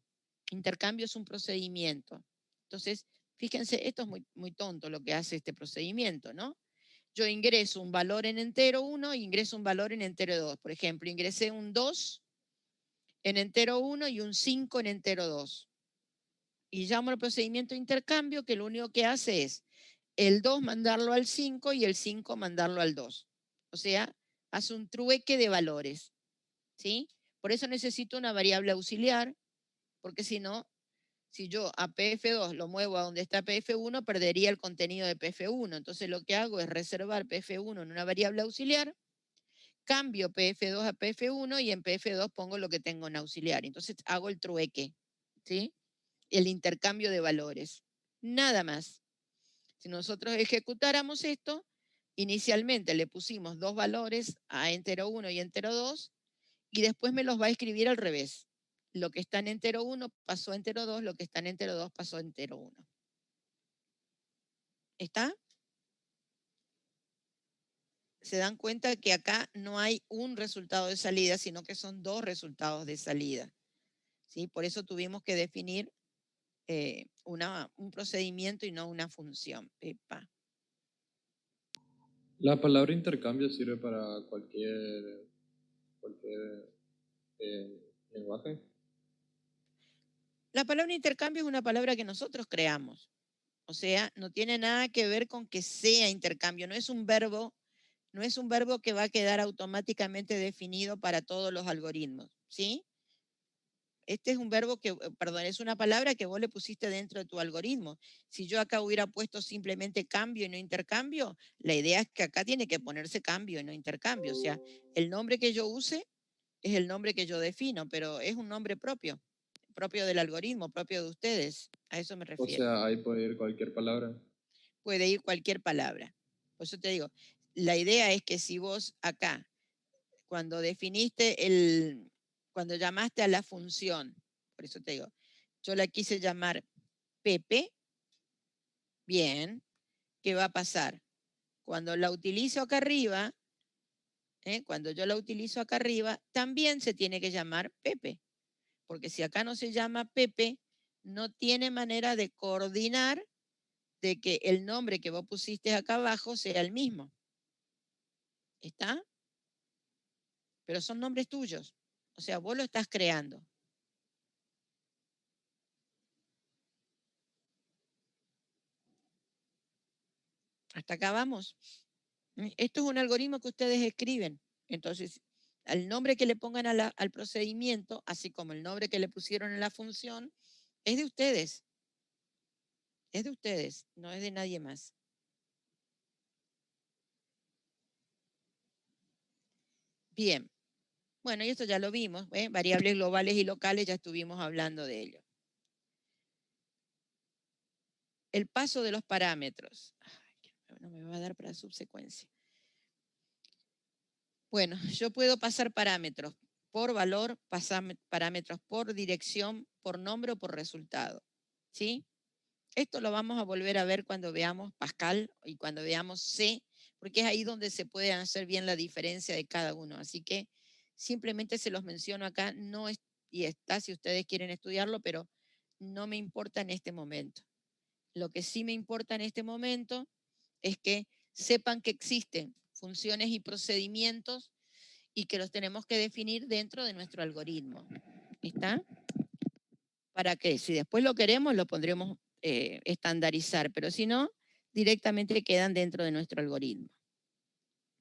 A: Intercambio es un procedimiento. Entonces, fíjense, esto es muy, muy tonto lo que hace este procedimiento, ¿no? Yo ingreso un valor en entero 1 e ingreso un valor en entero 2. Por ejemplo, ingresé un 2 en entero 1 y un 5 en entero 2. Y llamo al procedimiento de intercambio, que lo único que hace es el 2 mandarlo al 5 y el 5 mandarlo al 2. O sea, hace un trueque de valores. ¿Sí? Por eso necesito una variable auxiliar, porque si no, si yo a PF2 lo muevo a donde está PF1, perdería el contenido de PF1. Entonces lo que hago es reservar PF1 en una variable auxiliar, cambio PF2 a PF1 y en PF2 pongo lo que tengo en auxiliar. Entonces hago el trueque, ¿sí? El intercambio de valores. Nada más. Si nosotros ejecutáramos esto, inicialmente le pusimos dos valores a entero 1 y entero 2 y después me los va a escribir al revés. Lo que está en entero 1 pasó a entero 2, lo que está en entero 2 pasó a entero 1. ¿Está? Se dan cuenta que acá no hay un resultado de salida, sino que son dos resultados de salida. ¿Sí? Por eso tuvimos que definir un procedimiento y no una función. Pepa.
G: La palabra intercambio sirve para cualquier lenguaje.
A: La palabra intercambio es una palabra que nosotros creamos. O sea, no tiene nada que ver con que sea intercambio. No es un verbo que va a quedar automáticamente definido para todos los algoritmos. ¿Sí? Este es un verbo que, perdón, es una palabra que vos le pusiste dentro de tu algoritmo. Si yo acá hubiera puesto simplemente cambio y no intercambio, la idea es que acá tiene que ponerse cambio y no intercambio. O sea, el nombre que yo use es el nombre que yo defino, pero es un nombre propio del algoritmo, propio de ustedes. A eso me
G: O
A: refiero.
G: sea, ahí puede ir cualquier palabra.
A: Puede ir cualquier palabra. Por eso te digo, la idea es que si vos acá, cuando cuando llamaste a la función, por eso te digo, yo la quise llamar Pepe, bien, ¿qué va a pasar? Cuando la utilizo acá arriba, cuando yo la utilizo acá arriba, también se tiene que llamar Pepe, porque si acá no se llama Pepe, no tiene manera de coordinar de que el nombre que vos pusiste acá abajo sea el mismo. ¿Está? Pero son nombres tuyos. O sea, vos lo estás creando. Hasta acá vamos. Esto es un algoritmo que ustedes escriben. Entonces, al nombre que le pongan al procedimiento, así como el nombre que le pusieron en la función, es de ustedes. Es de ustedes, no es de nadie más. Bien. Bueno, y esto ya lo vimos. Variables globales y locales, ya estuvimos hablando de ello. El paso de los parámetros. Ay, no me va a dar para subsecuencia. Bueno, yo puedo pasar parámetros por valor, pasar parámetros por dirección, por nombre o por resultado. ¿Sí? Esto lo vamos a volver a ver cuando veamos Pascal y cuando veamos C, porque es ahí donde se puede hacer bien la diferencia de cada uno. Así que simplemente se los menciono acá, no es, y está si ustedes quieren estudiarlo, pero no me importa en este momento. Lo que sí me importa en este momento es que sepan que existen funciones y procedimientos y que los tenemos que definir dentro de nuestro algoritmo. ¿Está? Para que si después lo queremos, lo pondremos estandarizar, pero si no, directamente quedan dentro de nuestro algoritmo.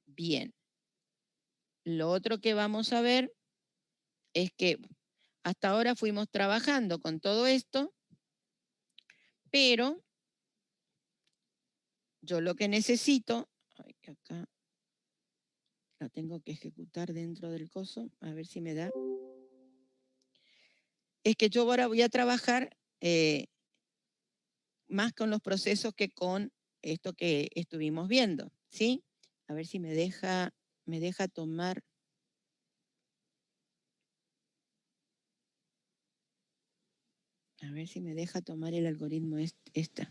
A: Bien. Lo otro que vamos a ver es que hasta ahora fuimos trabajando con todo esto, pero yo lo que necesito, acá la tengo que ejecutar dentro del coso, a ver si me da, es que yo ahora voy a trabajar más con los procesos que con esto que estuvimos viendo, ¿sí? A ver si me deja tomar. A ver si me deja tomar el algoritmo esta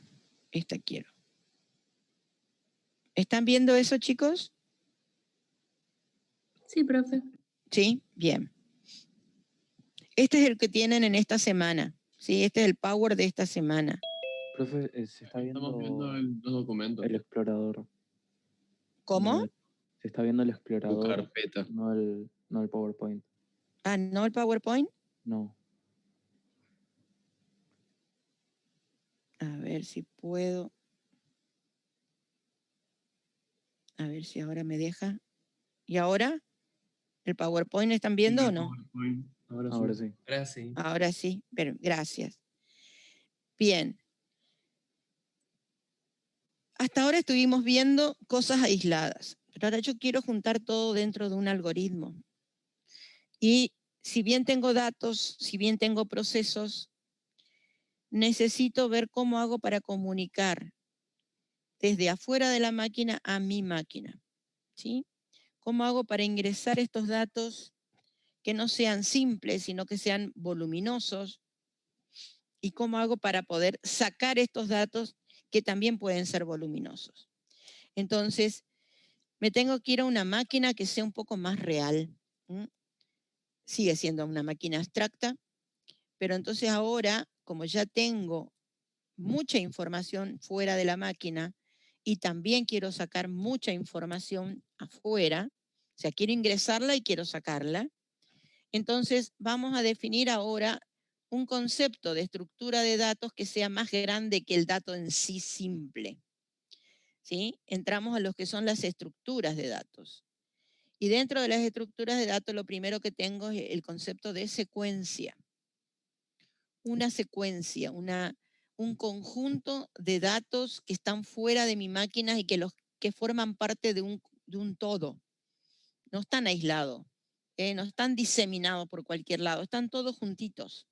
A: quiero. ¿Están viendo eso, chicos?
H: Sí, profe.
A: Sí, bien. Este es el que tienen en esta semana, ¿sí? Este es el power de esta semana.
I: Profe, se está
F: Estamos viendo
I: viendo
F: los documentos.
I: el explorador.
A: ¿Cómo?
I: Se está viendo el
F: Tu
I: explorador,
F: carpeta.
I: no el PowerPoint.
A: Ah, ¿no el PowerPoint?
I: No.
A: A ver si puedo. A ver si ahora me deja. ¿Y ahora? ¿El PowerPoint están viendo o no?
I: Ahora sí.
F: Ahora sí.
A: Ahora sí, pero gracias. Bien. Hasta ahora estuvimos viendo cosas aisladas, pero ahora yo quiero juntar todo dentro de un algoritmo. Y si bien tengo datos, si bien tengo procesos, necesito ver cómo hago para comunicar desde afuera de la máquina a mi máquina, ¿sí? ¿Cómo hago para ingresar estos datos que no sean simples, sino que sean voluminosos. ¿Y cómo hago para poder sacar estos datos que también pueden ser voluminosos? Entonces, me tengo que ir a una máquina que sea un poco más real. Sigue siendo una máquina abstracta, pero entonces ahora, como ya tengo mucha información fuera de la máquina y también quiero sacar mucha información afuera, o sea, quiero ingresarla y quiero sacarla, entonces vamos a definir ahora un concepto de estructura de datos que sea más grande que el dato en sí simple. ¿Sí? Entramos a lo que son las estructuras de datos. Y dentro de las estructuras de datos, lo primero que tengo es el concepto de secuencia. Una secuencia, un conjunto de datos que están fuera de mi máquina y que forman parte de un todo. No están aislados, no están diseminados por cualquier lado, están todos juntitos.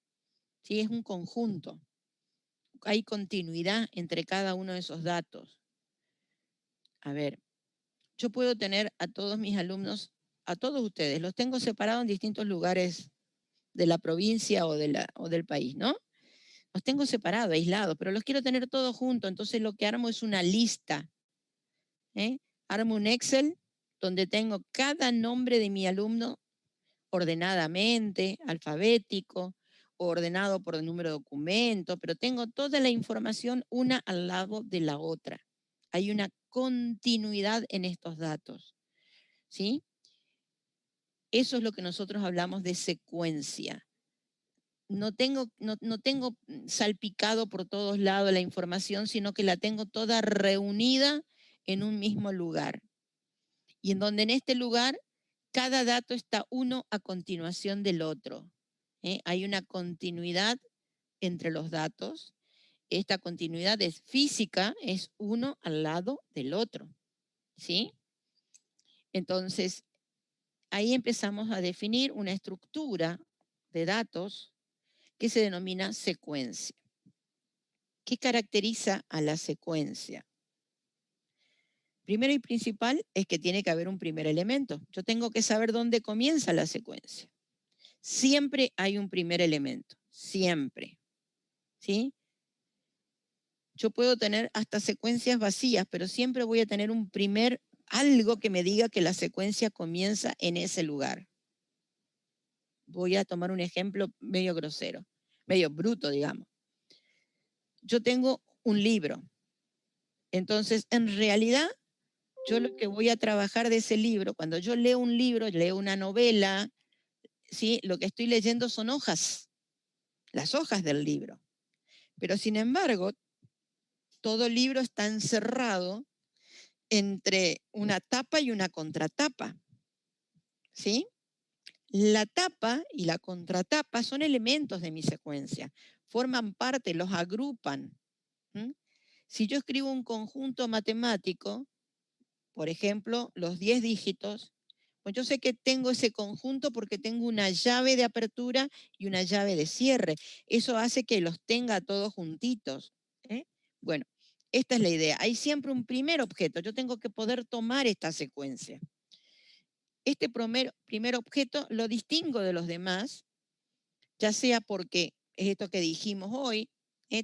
A: ¿Sí? Es un conjunto. Hay continuidad entre cada uno de esos datos. A ver, yo puedo tener a todos mis alumnos, a todos ustedes, los tengo separados en distintos lugares de la provincia o del país, ¿no? Los tengo separados, aislados, pero los quiero tener todos juntos, entonces lo que armo es una lista. Armo un Excel donde tengo cada nombre de mi alumno ordenadamente, alfabético, ordenado por el número de documento, pero tengo toda la información una al lado de la otra. Hay una continuidad en estos datos, ¿sí? Eso es lo que nosotros hablamos de secuencia. No tengo salpicado por todos lados la información, sino que la tengo toda reunida en un mismo lugar. Y en donde en este lugar cada dato está uno a continuación del otro. Hay una continuidad entre los datos. Esta continuidad es física, es uno al lado del otro. ¿Sí? Entonces, ahí empezamos a definir una estructura de datos que se denomina secuencia. ¿Qué caracteriza a la secuencia? Primero y principal es que tiene que haber un primer elemento. Yo tengo que saber dónde comienza la secuencia. Siempre hay un primer elemento, siempre. ¿Sí? Yo puedo tener hasta secuencias vacías, pero siempre voy a tener algo que me diga que la secuencia comienza en ese lugar. Voy a tomar un ejemplo medio grosero, medio bruto, digamos. Yo tengo un libro. Entonces, en realidad, yo lo que voy a trabajar de ese libro, cuando yo leo un libro, leo una novela, ¿sí? Lo que estoy leyendo son hojas, las hojas del libro. Pero sin embargo, todo libro está encerrado entre una tapa y una contratapa. ¿Sí? La tapa y la contratapa son elementos de mi secuencia, forman parte, los agrupan. Si yo escribo un conjunto matemático, por ejemplo, los 10 dígitos, pues yo sé que tengo ese conjunto porque tengo una llave de apertura y una llave de cierre. Eso hace que los tenga todos juntitos. Bueno, esta es la idea. Hay siempre un primer objeto. Yo tengo que poder tomar esta secuencia. Este primer objeto lo distingo de los demás, ya sea porque es esto que dijimos hoy,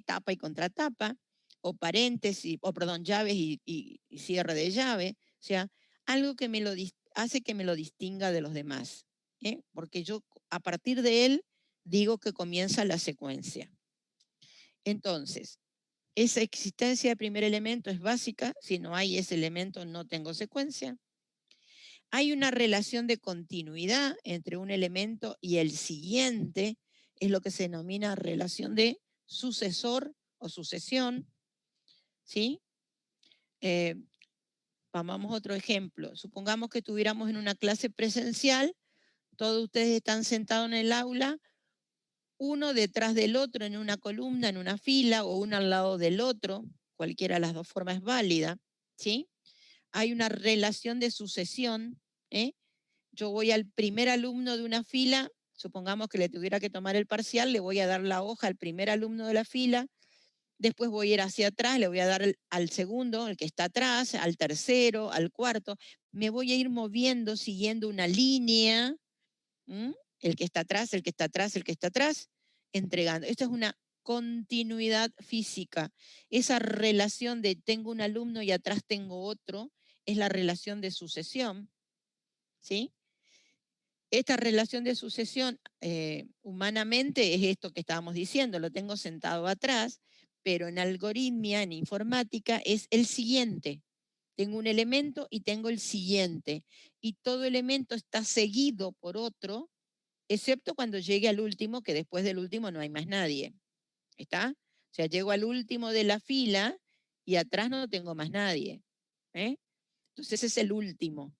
A: tapa y contratapa, o paréntesis, llaves y cierre de llave, o sea, algo que hace que me lo distinga de los demás, porque yo a partir de él digo que comienza la secuencia. Entonces, esa existencia de primer elemento es básica, si no hay ese elemento no tengo secuencia. Hay una relación de continuidad entre un elemento y el siguiente, es lo que se denomina relación de sucesor o sucesión, ¿sí? Vamos a otro ejemplo. Supongamos que estuviéramos en una clase presencial, todos ustedes están sentados en el aula, uno detrás del otro en una columna, en una fila, o uno al lado del otro, cualquiera de las dos formas es válida, ¿sí? Hay una relación de sucesión, Yo voy al primer alumno de una fila, supongamos que le tuviera que tomar el parcial, le voy a dar la hoja al primer alumno de la fila, después voy a ir hacia atrás, le voy a dar al segundo, el que está atrás, al tercero, al cuarto, me voy a ir moviendo siguiendo una línea, el que está atrás, el que está atrás, el que está atrás, entregando. Esto es una continuidad física. Esa relación de tengo un alumno y atrás tengo otro, es la relación de sucesión, ¿sí? Esta relación de sucesión humanamente es esto que estábamos diciendo, lo tengo sentado atrás, pero en algoritmia, en informática, es el siguiente. Tengo un elemento y tengo el siguiente. Y todo elemento está seguido por otro, excepto cuando llegue al último, que después del último no hay más nadie. ¿Está? O sea, llego al último de la fila y atrás no tengo más nadie. Entonces ese es el último.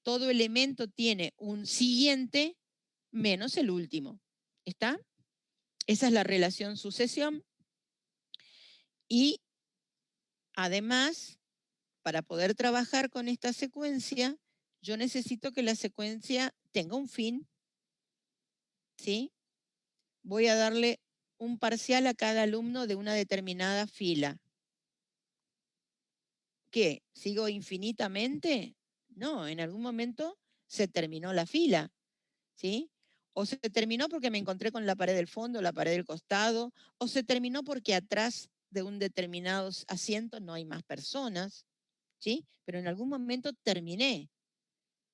A: Todo elemento tiene un siguiente menos el último. ¿Está? Esa es la relación sucesión. Y además, para poder trabajar con esta secuencia, yo necesito que la secuencia tenga un fin. ¿Sí? Voy a darle un parcial a cada alumno de una determinada fila. ¿Qué? ¿Sigo infinitamente? No, en algún momento se terminó la fila, ¿sí? O se terminó porque me encontré con la pared del fondo, la pared del costado, o se terminó porque atrás de un determinado asiento no hay más personas, ¿sí? Pero en algún momento terminé.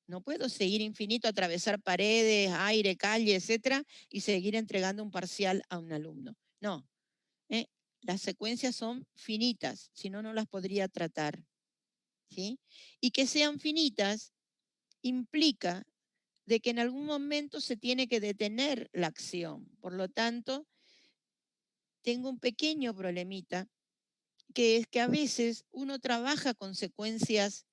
A: No puedo seguir infinito, atravesar paredes, aire, calle, etcétera, y seguir entregando un parcial a un alumno. No. Las secuencias son finitas, si no, no las podría tratar. ¿Sí? Y que sean finitas implica de que en algún momento se tiene que detener la acción. Por lo tanto, tengo un pequeño problemita, que es que a veces uno trabaja con secuencias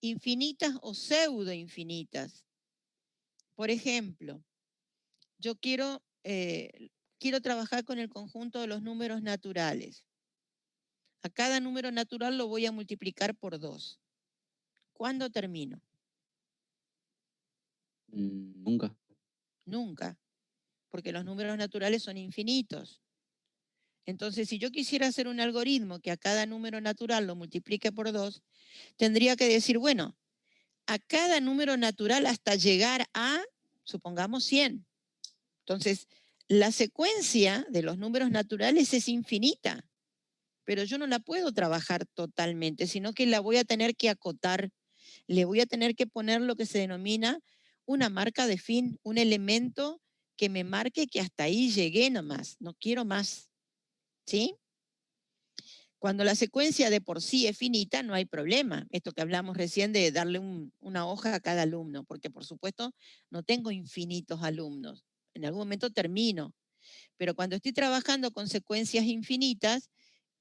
A: infinitas o pseudo infinitas. Por ejemplo, yo quiero trabajar con el conjunto de los números naturales. A cada número natural lo voy a multiplicar por 2. ¿Cuándo termino?
I: Nunca.
A: Nunca, porque los números naturales son infinitos. Entonces, si yo quisiera hacer un algoritmo que a cada número natural lo multiplique por 2, tendría que decir, bueno, a cada número natural hasta llegar a, supongamos, 100. Entonces, la secuencia de los números naturales es infinita, pero yo no la puedo trabajar totalmente, sino que la voy a tener que acotar. Le voy a tener que poner lo que se denomina una marca de fin, un elemento que me marque que hasta ahí llegué nomás, no quiero más. ¿Sí? Cuando la secuencia de por sí es finita, no hay problema. Esto que hablamos recién de darle una hoja a cada alumno, porque por supuesto no tengo infinitos alumnos. En algún momento termino. Pero cuando estoy trabajando con secuencias infinitas,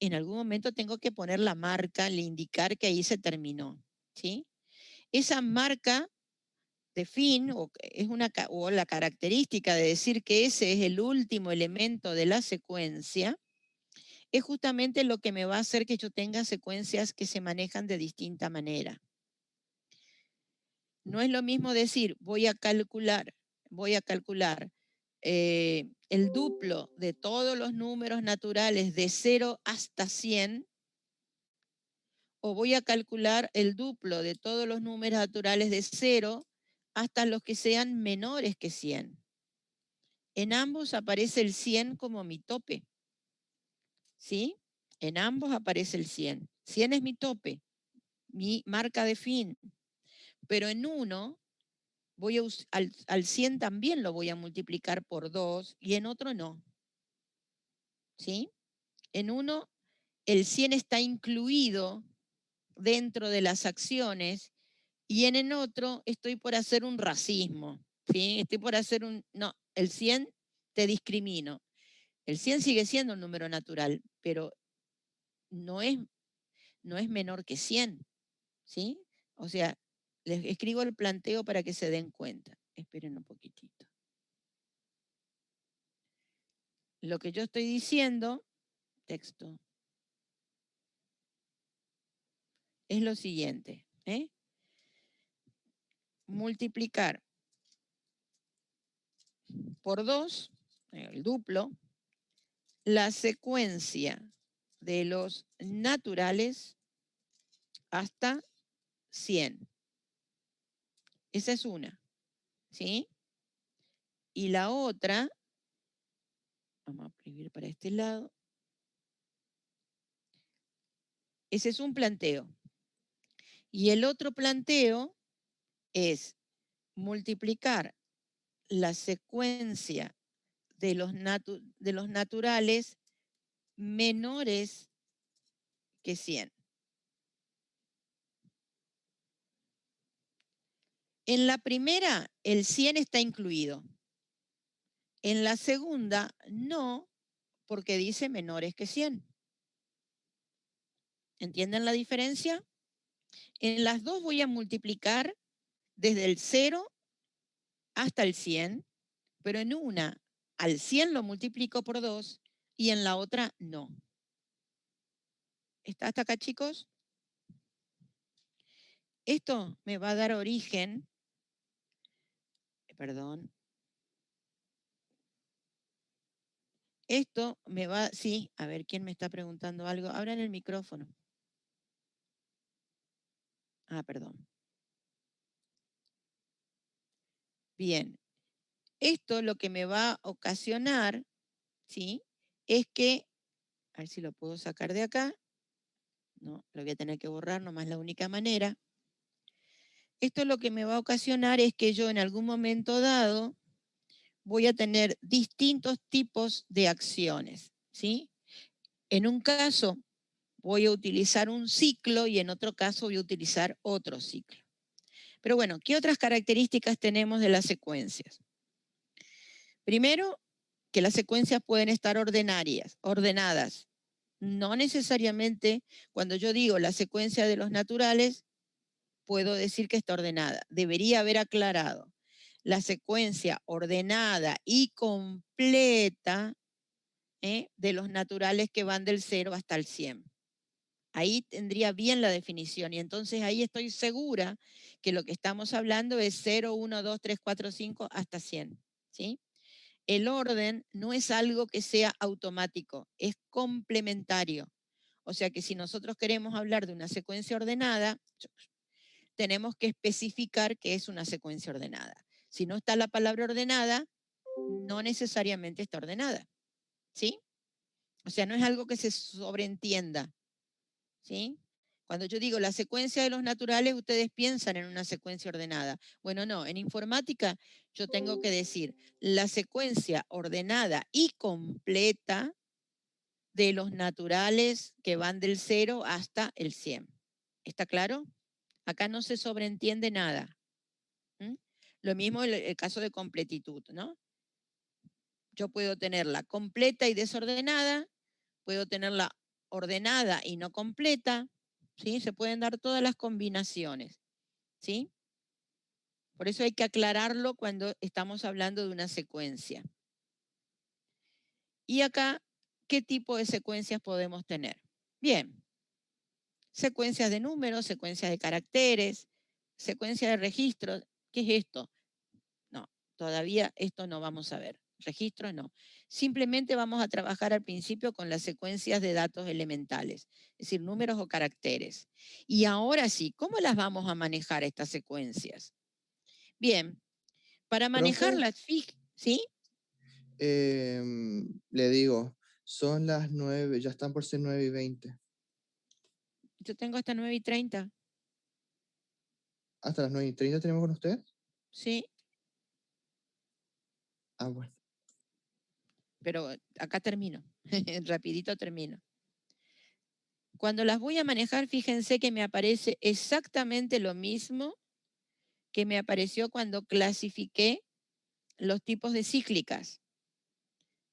A: en algún momento tengo que poner la marca, le indicar que ahí se terminó. ¿Sí? Esa marca de fin o la característica de decir que ese es el último elemento de la secuencia, es justamente lo que me va a hacer que yo tenga secuencias que se manejan de distinta manera. No es lo mismo decir, voy a calcular el duplo de todos los números naturales de 0 hasta 100, o voy a calcular el duplo de todos los números naturales de 0 hasta los que sean menores que 100. En ambos aparece el 100 como mi tope. ¿Sí? En ambos aparece el 100. 100 es mi tope, mi marca de fin. Pero en uno, al 100 también lo voy a multiplicar por 2 y en otro no. ¿Sí? En uno, el 100 está incluido dentro de las acciones y en el otro estoy por hacer un racismo. ¿Sí? Estoy por hacer no, el 100 te discrimino. El 100 sigue siendo un número natural, pero no es menor que 100, ¿sí? O sea, les escribo el planteo para que se den cuenta. Esperen un poquitito. Lo que yo estoy diciendo, texto, es lo siguiente. Multiplicar por 2, el duplo, la secuencia de los naturales hasta 100. Esa es una, ¿sí? Y la otra, vamos a escribir para este lado. Ese es un planteo. Y el otro planteo es multiplicar la secuencia de los naturales menores que 100. En la primera, el 100 está incluido. En la segunda, no, porque dice menores que 100. ¿Entienden la diferencia? En las dos voy a multiplicar desde el 0 hasta el 100, pero en una al 100 lo multiplico por 2 y en la otra no. ¿Está hasta acá, chicos? Esto me va a dar origen, perdón. Esto me va, sí, a ver, ¿quién me está preguntando algo? Abran el micrófono. Ah, perdón. Bien. Esto lo que me va a ocasionar, ¿sí? Es que, a ver si lo puedo sacar de acá. No, lo voy a tener que borrar, nomás la única manera. Esto lo que me va a ocasionar es que yo en algún momento dado voy a tener distintos tipos de acciones, ¿sí? En un caso voy a utilizar un ciclo y en otro caso voy a utilizar otro ciclo. Pero bueno, ¿qué otras características tenemos de las secuencias? Primero, que las secuencias pueden estar ordenadas. No necesariamente cuando yo digo la secuencia de los naturales, puedo decir que está ordenada. Debería haber aclarado. La secuencia ordenada y completa de los naturales que van del 0 hasta el 100. Ahí tendría bien la definición y entonces ahí estoy segura que lo que estamos hablando es 0, 1, 2, 3, 4, 5 hasta 100. ¿Sí? El orden no es algo que sea automático, es complementario. O sea que si nosotros queremos hablar de una secuencia ordenada, tenemos que especificar qué es una secuencia ordenada. Si no está la palabra ordenada, no necesariamente está ordenada. ¿Sí? O sea, no es algo que se sobreentienda. ¿Sí? Cuando yo digo la secuencia de los naturales, ustedes piensan en una secuencia ordenada. Bueno, no, en informática yo tengo que decir la secuencia ordenada y completa de los naturales que van del 0 hasta el 100. ¿Está claro? Acá no se sobreentiende nada. Lo mismo el caso de completitud, ¿no? Yo puedo tenerla completa y desordenada, puedo tenerla ordenada y no completa, ¿sí? Se pueden dar todas las combinaciones, ¿sí? Por eso hay que aclararlo cuando estamos hablando de una secuencia. Y acá, ¿qué tipo de secuencias podemos tener? Bien, secuencias de números, secuencias de caracteres, secuencias de registros. ¿Qué es esto? No, todavía esto no vamos a ver. Registros no. Simplemente vamos a trabajar al principio con las secuencias de datos elementales, es decir, números o caracteres. Y ahora sí, ¿cómo las vamos a manejar estas secuencias? Bien, para manejarlas, ¿sí?
H: Le digo, son las 9, ya están por ser 9:20.
A: Yo tengo hasta 9:30.
H: ¿Hasta las 9:30 tenemos con usted?
A: Sí.
H: Ah, bueno.
A: Pero acá termino, rapidito termino. Cuando las voy a manejar, fíjense que me aparece exactamente lo mismo que me apareció cuando clasifiqué los tipos de cíclicas.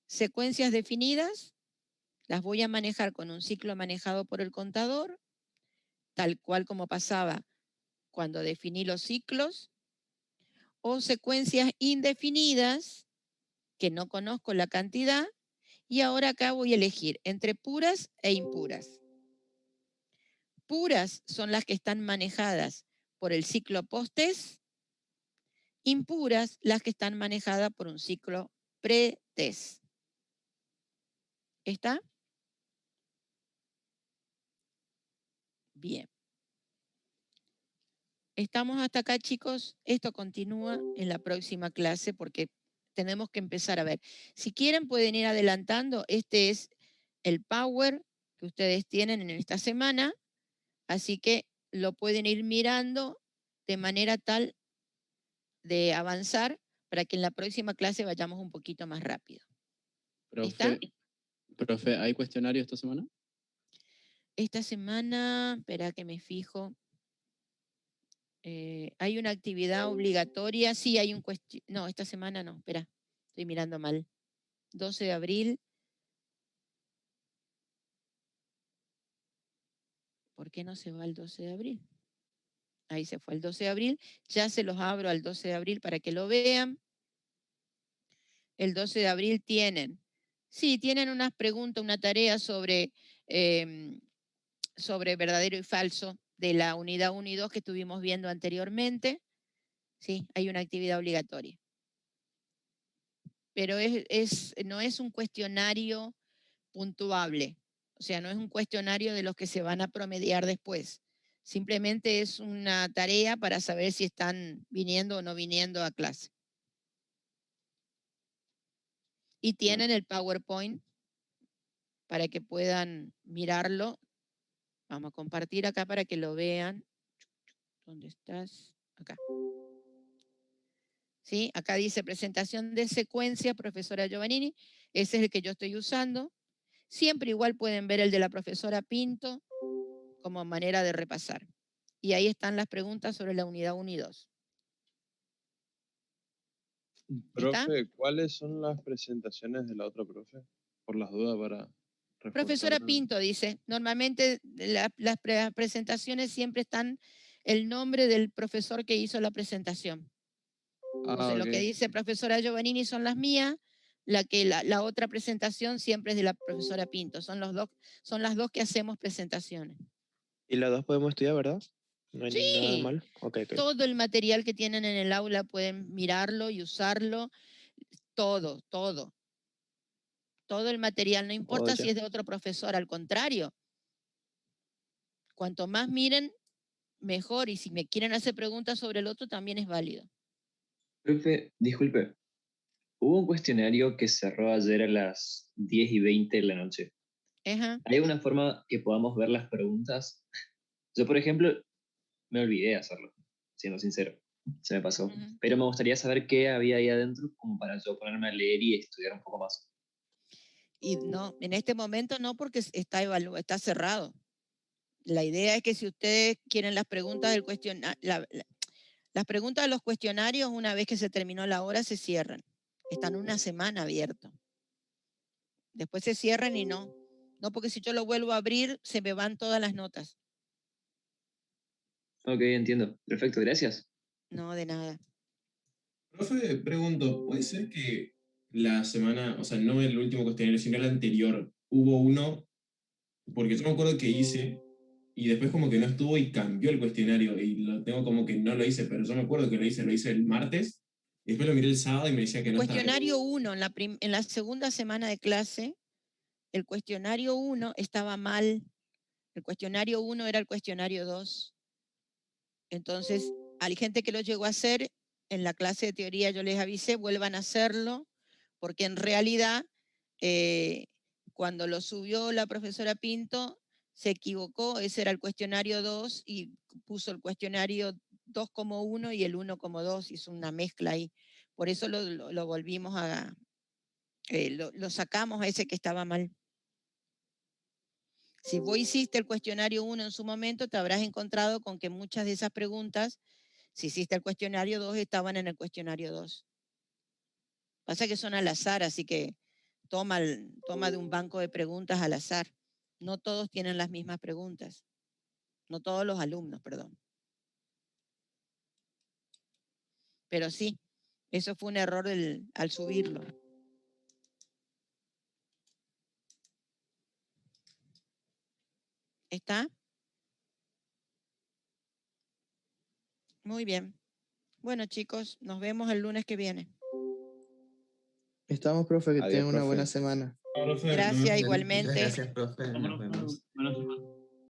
A: Secuencias definidas, las voy a manejar con un ciclo manejado por el contador, tal cual como pasaba cuando definí los ciclos, o secuencias indefinidas, que no conozco la cantidad, y ahora acá voy a elegir entre puras e impuras. Puras son las que están manejadas por el ciclo post-test, impuras las que están manejadas por un ciclo pre-test. ¿Está? Bien. ¿Estamos hasta acá, chicos? Esto continúa en la próxima clase porque tenemos que empezar a ver. Si quieren pueden ir adelantando. Este es el Power que ustedes tienen en esta semana, así que lo pueden ir mirando de manera tal de avanzar para que en la próxima clase vayamos un poquito más rápido. ¿Está?
J: Profe, ¿hay cuestionario esta semana?
A: Esta semana, espera que me fijo. Hay una actividad obligatoria. Sí, hay un cuestionario. No, esta semana no, espera. Estoy mirando mal. 12 de abril. ¿Por qué no se va al 12 de abril? Ahí se fue el 12 de abril. Ya se los abro al 12 de abril para que lo vean. El 12 de abril tienen unas preguntas, una tarea sobre verdadero y falso de la unidad 1 y 2 que estuvimos viendo anteriormente. Sí, hay una actividad obligatoria. Pero no es un cuestionario puntuable. O sea, no es un cuestionario de los que se van a promediar después. Simplemente es una tarea para saber si están viniendo o no viniendo a clase. Y tienen el PowerPoint para que puedan mirarlo. Vamos a compartir acá para que lo vean. ¿Dónde estás? Acá. ¿Sí? Acá dice presentación de secuencia, profesora Giovannini. Ese es el que yo estoy usando. Siempre igual pueden ver el de la profesora Pinto como manera de repasar. Y ahí están las preguntas sobre la unidad 1 y 2.
K: Profe, ¿cuáles son las presentaciones de la otra profe? Por las dudas para reforzar.
A: Profesora Pinto dice, normalmente las presentaciones siempre están el nombre del profesor que hizo la presentación. Entonces, lo que dice profesora Giovannini son las mías, la otra presentación siempre es de la profesora Pinto. Son las dos que hacemos presentaciones.
C: Y las dos podemos estudiar, ¿verdad? No hay nada
A: Sí,
C: mal. Okay.
A: Todo el material que tienen en el aula pueden mirarlo y usarlo. Todo. Todo el material, no importa si es de otro profesor, al contrario. Cuanto más miren, mejor. Y si me quieren hacer preguntas sobre el otro, también es válido.
B: Profe, disculpe. Hubo un cuestionario que cerró ayer a las 10:20 de la noche.
A: Ajá.
B: ¿Hay alguna forma que podamos ver las preguntas? Yo, por ejemplo, me olvidé de hacerlo, siendo sincero. Se me pasó. Pero me gustaría saber qué había ahí adentro como para yo ponerme a leer y estudiar un poco más.
A: Y no, en este momento no, porque está cerrado. La idea es que si ustedes quieren las preguntas del cuestionario, las preguntas de los cuestionarios, una vez que se terminó la hora, se cierran. Están una semana abiertos. Después se cierran y no. No, porque si yo lo vuelvo a abrir, se me van todas las notas.
B: Ok, entiendo. Perfecto, gracias.
A: No, de nada.
L: Profe, pregunto, ¿puede ser que la semana, o sea, no el último cuestionario, sino el anterior, hubo uno, porque yo me acuerdo que hice, y después como que no estuvo y cambió el cuestionario, y lo tengo como que no lo hice, pero yo me acuerdo que lo hice el martes, y después lo miré el sábado y me decía que no estaba.
A: Cuestionario 1, en la segunda semana de clase, el cuestionario 1 estaba mal. El cuestionario 1 era el cuestionario 2. Entonces, hay gente que lo llegó a hacer. En la clase de teoría yo les avisé, vuelvan a hacerlo, porque en realidad, cuando lo subió la profesora Pinto, se equivocó. Ese era el cuestionario 2 y puso el cuestionario 2 como 1 y el 1 como 2. Hizo una mezcla ahí. Por eso lo volvimos a... lo sacamos a ese que estaba mal. Si vos hiciste el cuestionario 1 en su momento, te habrás encontrado con que muchas de esas preguntas, si hiciste el cuestionario 2, estaban en el cuestionario 2. Pasa que son al azar, así que toma de un banco de preguntas al azar. No todos tienen las mismas preguntas. No todos los alumnos, perdón. Pero sí, eso fue un error al subirlo. ¿Está? Muy bien. Bueno, chicos, nos vemos el lunes que viene.
H: Estamos, profe, que
E: Adiós,
H: tengan una
E: profe.
H: buena semana.
A: Gracias, igualmente.
M: Gracias, profe. Nos vemos.